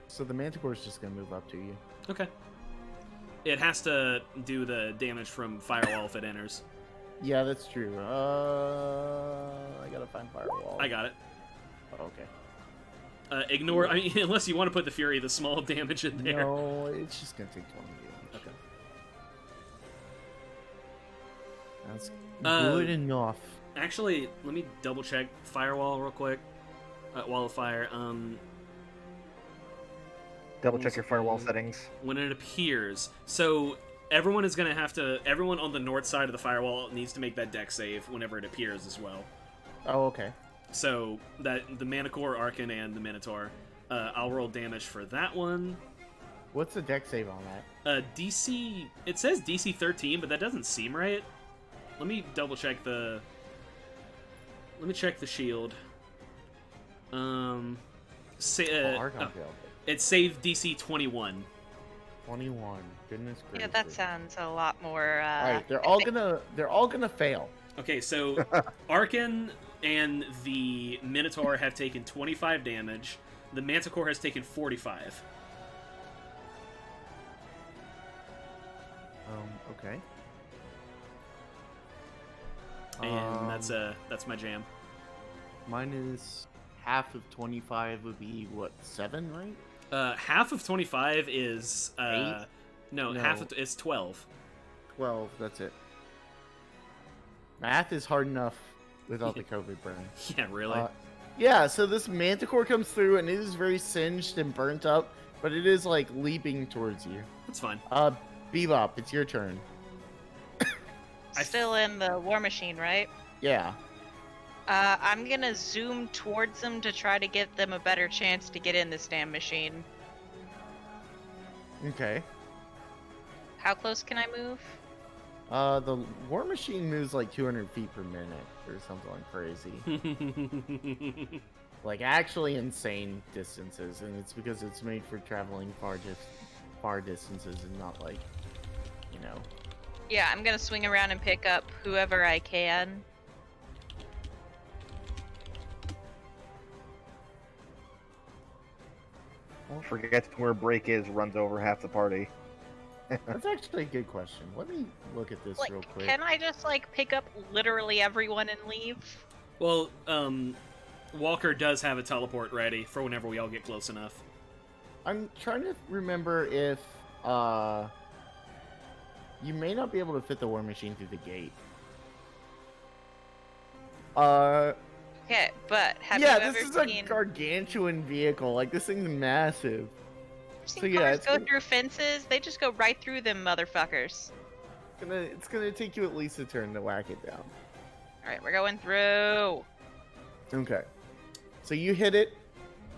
So the Manticore is just gonna move up to you. Okay. It has to do the damage from firewall if it enters. Yeah, that's true. I gotta find firewall. I got it. Oh, okay. Ignore. I mean, unless you want to put the Fury, the small damage in there. No, it's just gonna take 20 damage. Okay. That's good enough. Actually, let me double check firewall real quick. Wall of fire. Double check your firewall settings. When it appears, so everyone is gonna have to. Everyone on the north side of the firewall needs to make that deck save whenever it appears as well. Oh, okay. So that the Manticore, Archon, and the Minotaur. I'll roll damage for that one. What's the deck save on that? DC. It says DC 13, but that doesn't seem right. Let me double check the. Let me check the shield. Archon failed it. It saved DC 21. 21. Goodness gracious. Yeah, that sounds a lot more. All right, they're all gonna fail. Okay, so Archon and the Minotaur have taken 25 damage. The Manticore has taken 45. Okay. And that's my jam. Mine is half of 25 would be what, 7, right? Half of 25 is 8? No, No. half of is 12. 12. That's it. Math is hard enough without the COVID burn. Yeah, really. Yeah. So this Manticore comes through and it is very singed and burnt up, but it is like leaping towards you. That's fine. Bebop, it's your turn. Still in the war machine, right? Yeah. I'm gonna zoom towards them to try to give them a better chance to get in this damn machine. Okay. How close can I move? The war machine moves like 200 feet per minute or something crazy. Like actually insane distances, and it's because it's made for traveling far distances and not like, you know. Yeah, I'm gonna swing around and pick up whoever I can. Forgets where break is, runs over half the party. That's actually a good question. Let me look at this Like, real quick. can I just like pick up literally everyone and leave? Well, Walker does have a teleport ready for whenever we all get close enough. I'm trying to remember if you may not be able to fit the war machine through the gate. Okay, but have yeah, you ever this is seen a gargantuan vehicle. Like this thing's massive. So yeah, cars it's go gonna- through fences? They just go right through them, motherfuckers. It's gonna take you at least a turn to whack it down. All right, we're going through. Okay. So you hit it,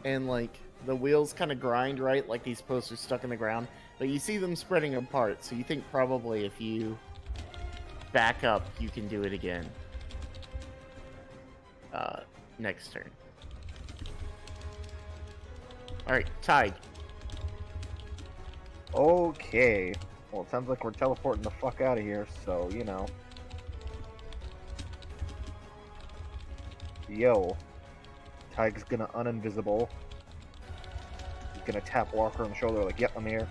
and like the wheels kind of grind, right? Like these posts are stuck in the ground, but you see them spreading apart. So you think probably if you back up, you can do it again. Next turn. All right, Tide. Okay. Well, it sounds like we're teleporting the fuck out of here, so, you know. Yo. Tig's gonna uninvisible. He's gonna tap Walker on the shoulder like, yep, I'm here.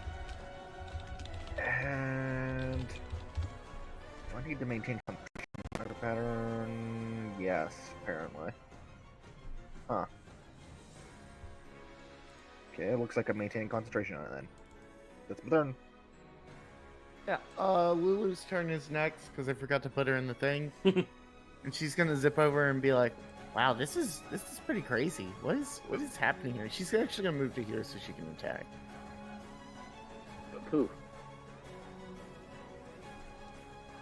And... do I need to maintain concentration pattern? Yes, apparently. Huh. Okay, it looks like I'm maintaining concentration on it then. That's my turn. Yeah. Lulu's turn is next because I forgot to put her in the thing, and she's gonna zip over and be like, "Wow, this is pretty crazy. What is happening here?" She's actually gonna move to here so she can attack. Poof.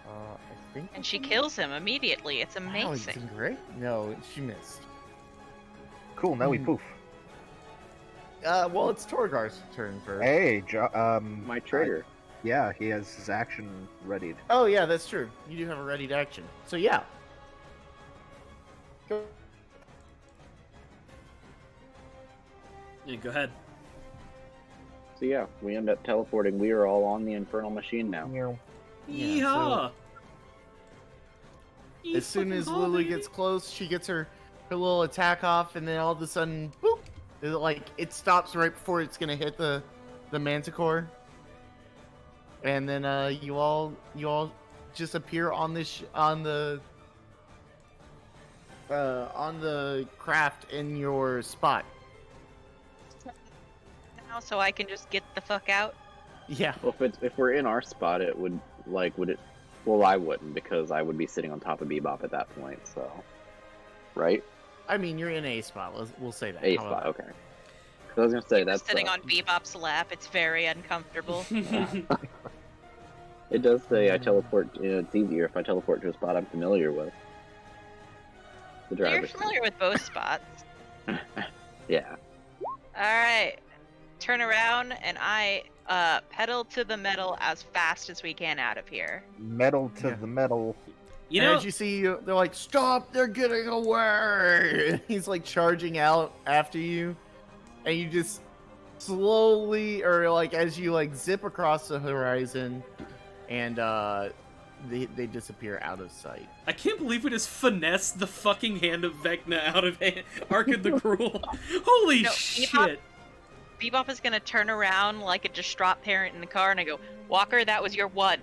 I think. And she kills him immediately. It's Wow, amazing. it's great. No, she missed. Cool, now we poof. Well, it's Torgar's turn first. Hey, My trigger. yeah, he has his action readied. Oh yeah, that's true. You do have a ready to action. So yeah. Go. Yeah, go ahead. So yeah, we end up teleporting. We are all on the infernal machine now. Yeah, Yeehaw! As soon as Lily gets close, she gets her little attack off, and then all of a sudden, boop! It stops right before it's gonna hit the Manticore, and then you all just appear on this on the craft in your spot. Now, so I can just get the fuck out. Yeah. Well, if we're in our spot, it would it? Well, I wouldn't because I would be sitting on top of Bebop at that point. So, right? I mean, you're in a spot. We'll say that. A How spot, about okay. 'Cause I was gonna say that's Sitting on Bebop's lap, it's very uncomfortable. It does say I teleport. It's easier if I teleport to a spot I'm familiar with. The You're driver's familiar with both spots. Yeah. Alright. Turn around, and I pedal to the metal as fast as we can out of here. Metal to Yeah. the metal. You And know, as you see, they're like, "Stop! They're getting away!" He's like charging out after you, and you just slowly, or like as you like zip across the horizon, and they disappear out of sight. I can't believe we just finessed the fucking hand of Vecna out of Arkad the Cruel. Holy No, shit! Bebop is gonna turn around like a distraught parent in the car, and I go, "Walker, that was your one.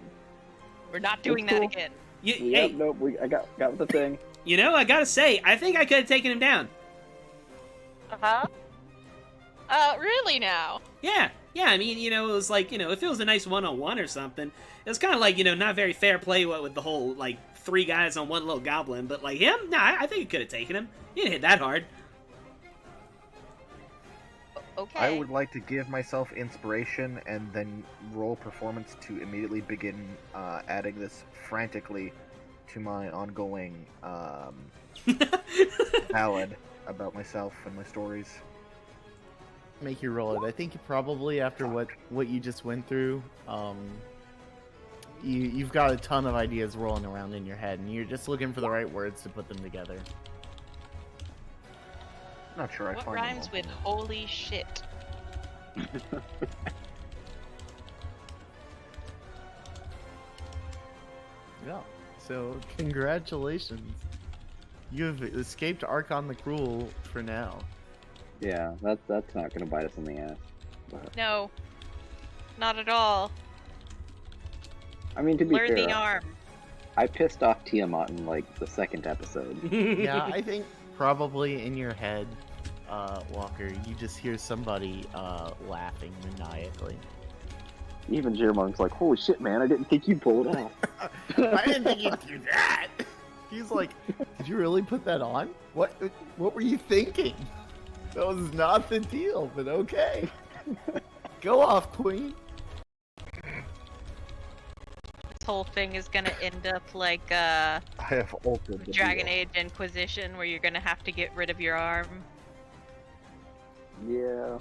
We're not doing that cool. again." Yep. Hey, Nope. I got the thing. you know, I gotta say, I think I could have taken him down. Uh-huh. Really now? Yeah. I mean, you know, it was like, you know, if it was a nice one-on-one or something, it was kind of like, you know, not very fair play with the whole, like, 3 guys on one little goblin. But, like, him? Nah, I think it could have taken him. He didn't hit that hard. Okay. I would like to give myself inspiration and then roll performance to immediately begin adding this frantically to my ongoing ballad about myself and my stories. Make you roll it. I think you probably, after what you just went through, you've got a ton of ideas rolling around in your head, and you're just looking for the right words to put them together. Not sure I What find rhymes them with holy shit? Yeah. So congratulations, you've escaped Archon the Cruel for now. Yeah, that's not gonna bite us in the ass. But, No. Not at all. I mean, to be Blur the fair, arm. I pissed off Tiamat in like the 2nd episode. Yeah, I think probably in your head, Walker, you just hear somebody laughing maniacally. Even Jermonk's like, "Holy shit, man! I didn't think you'd pull it off." I didn't think you'd do that. He's like, "Did you really put that on? What were you thinking? That was not the deal, but okay. Go off, Queen." This whole thing is gonna end up like I have altered the Dragon deal. Age Inquisition, where you're gonna have to get rid of your arm. Yeah.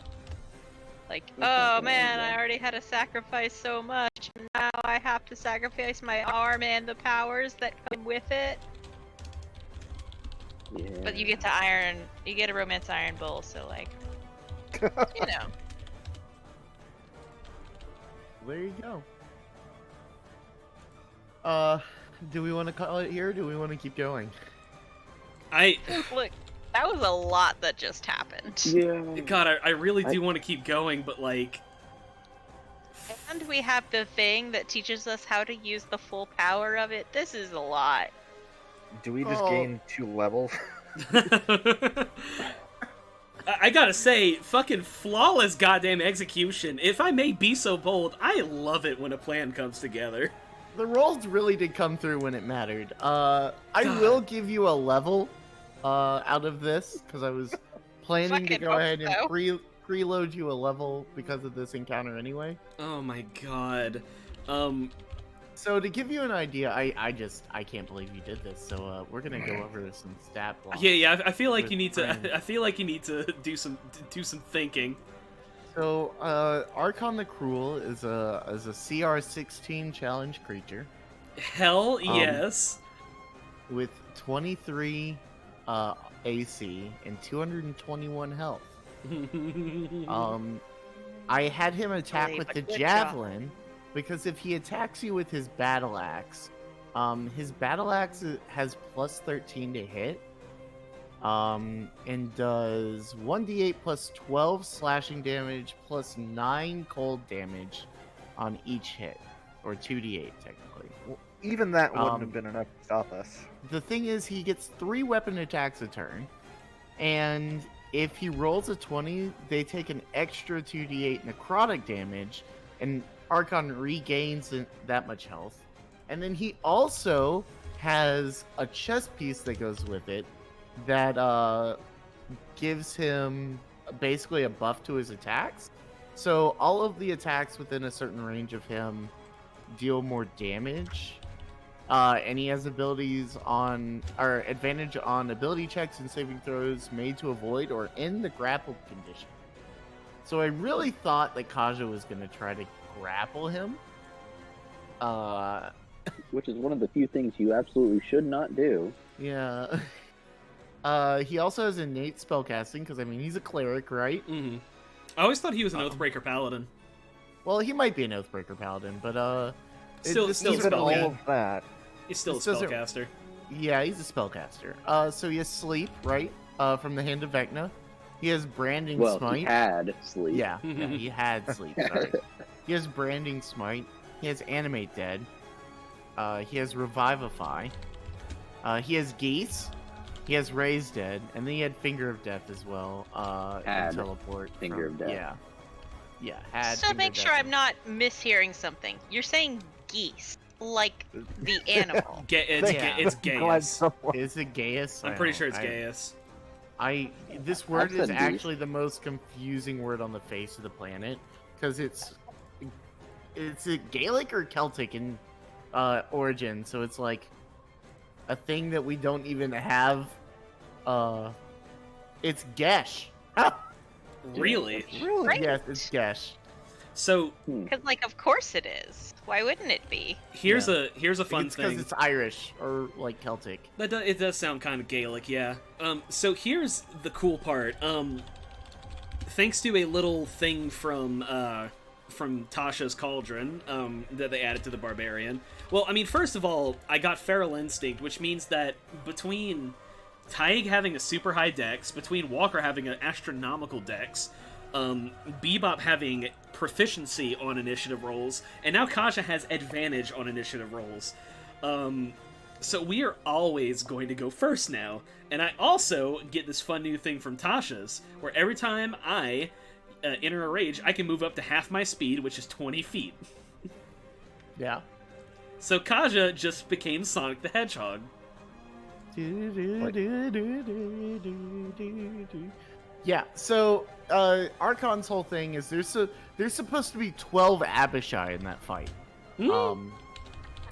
Like, That's not oh gonna man, end I well. already had to sacrifice so much. Now I have to sacrifice my arm and the powers that come with it. Yeah. But you get a romance iron bowl, so like, you know. There you go. Do we want to call it here? Or do we want to keep going? Look, that was a lot that just happened. Yeah. God, I really do want to keep going, but, like... And we have the thing that teaches us how to use the full power of it. This is a lot. Do we just Oh. gain 2 levels? I gotta say, fucking flawless goddamn execution. If I may be so bold, I love it when a plan comes together. The rolls really did come through when it mattered. I will give you a level out of this, because I was planning to Fucking go ahead and so. preload you a level because of this encounter anyway. Oh my god. So to give you an idea, I can't believe you did this. So we're gonna go over some stat blocks. Yeah. I feel like you need to. friends. I feel like you need to do some thinking. So Archon the Cruel is a CR16 challenge creature Hell yes. with 23 AC and 221 health. I had him attack Really, with but the good javelin because if he attacks you with his battle axe has plus 13 to hit, and does 1d8 plus 12 slashing damage plus 9 cold damage on each hit, or 2d8 technically. Well, even that wouldn't Um, have been enough to stop us. The thing is, he gets 3 weapon attacks a turn, and if he rolls a 20, they take an extra 2d8 necrotic damage, and Archon regains that much health. And then he also has a chest piece that goes with it that gives him basically a buff to his attacks. So all of the attacks within a certain range of him deal more damage. And he has abilities on, or advantage on ability checks and saving throws made to avoid or end the grappled condition. So I really thought that Kaja was going to try to grapple him. Which is one of the few things you absolutely should not do. Yeah. He also has innate spellcasting, because, I mean, he's a cleric, right? Mm-hmm. I always thought he was an Oathbreaker paladin. Well, he might be an Oathbreaker paladin, but, Still Even all spellcaster. of that. He's still a this doesn't- spellcaster. Yeah, he's a spellcaster. So he has Sleep, right? From the Hand of Vecna. He has Branding Well, Smite. he had sleep. Yeah, he had Sleep, sorry. He has Branding Smite. He has Animate Dead. He has Revivify. He has Geese. He has Raise Dead. And then he had Finger of Death as well. Had And Teleport. Finger of Death. Yeah. Yeah, had So Finger make of sure Death. I'm not mishearing something. You're saying geese, like the animal. It's Yeah. it's Glad Gaius. someone- Is it Gaius? I'm I pretty don't- sure it's I- Gaius. This word said is geese. actually the most confusing word on the face of the planet because it's a Gaelic or Celtic in origin, so it's like a thing that we don't even have. It's Gesh. Really? Really? Right. Yes, it's Gesh. So Because, like, of course it is. Why wouldn't it be? here's a fun It's because thing. it's Irish or like Celtic. It does sound kind of Gaelic, yeah. So here's the cool part. Thanks to a little thing from Tasha's Cauldron, that they added to the Barbarian. Well, I mean, first of all, I got Feral Instinct, which means that between Taig having a super high dex, between Walker having an astronomical dex, Bebop having proficiency on initiative rolls, and now Kaja has advantage on initiative rolls. So we are always going to go first now. And I also get this fun new thing from Tasha's, where every time I enter a rage, I can move up to half my speed, which is 20 feet. Yeah. So Kaja just became Sonic the Hedgehog. Yeah, so Archon's whole thing is there's supposed to be 12 Abishai in that fight.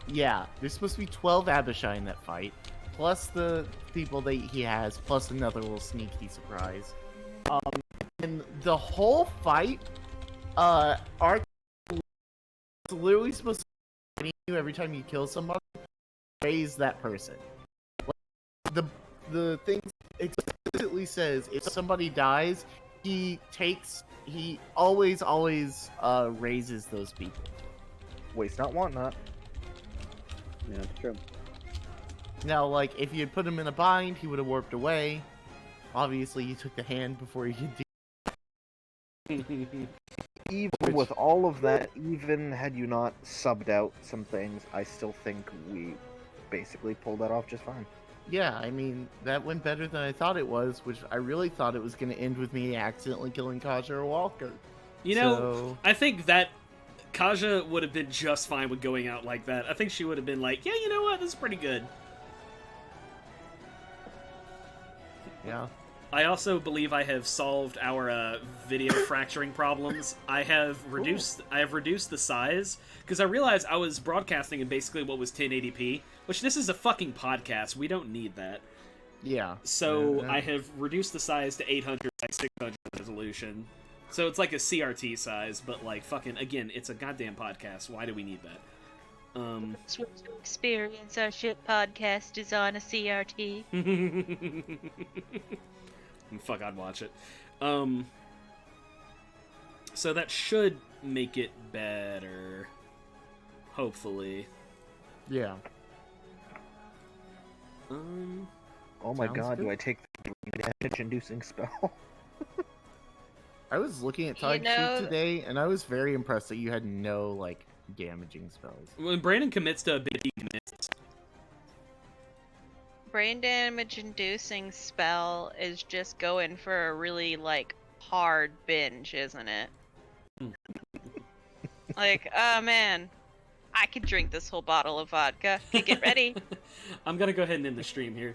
Yeah, there's supposed to be 12 Abishai in that fight, plus the people that he has, plus another little sneaky surprise. And the whole fight, Archon is literally supposed to you every time you kill somebody, raise that person. The thing explicitly says if somebody dies, he always raises those people. Waste not, want not. Yeah, that's true. Now, like, if you had put him in a bind, he would have warped away. Obviously, you took the hand before you could do. Even with all of that, even had you not subbed out some things, I still think we basically pulled that off just fine. Yeah, I mean, that went better than I thought it was, which I really thought it was going to end with me accidentally killing Kaja or Walker. You know, I think that Kaja would have been just fine with going out like that. I think she would have been like, yeah, you know what, this is pretty good. Yeah. I also believe I have solved our video fracturing problems. I have reduced the size because I realized I was broadcasting in basically what was 1080p, which this is a fucking podcast. We don't need that. Yeah. So I have reduced the size to 800 by 600 resolution. So it's like a CRT size, but like fucking again, it's a goddamn podcast. Why do we need that? Switch to experience our shit podcast is on a CRT. Fuck, I'd watch it. So that should make it better. Hopefully. Yeah. Oh my god, do I take the damage-inducing spell? I was looking at Tide today, and I was very impressed that you had no, like, damaging spells. When Brandon commits to a bit, he commits. Brain damage inducing spell is just going for a really, like, hard binge, isn't it? Like, oh man, I could drink this whole bottle of vodka. Okay, get ready. I'm gonna go ahead and end the stream here.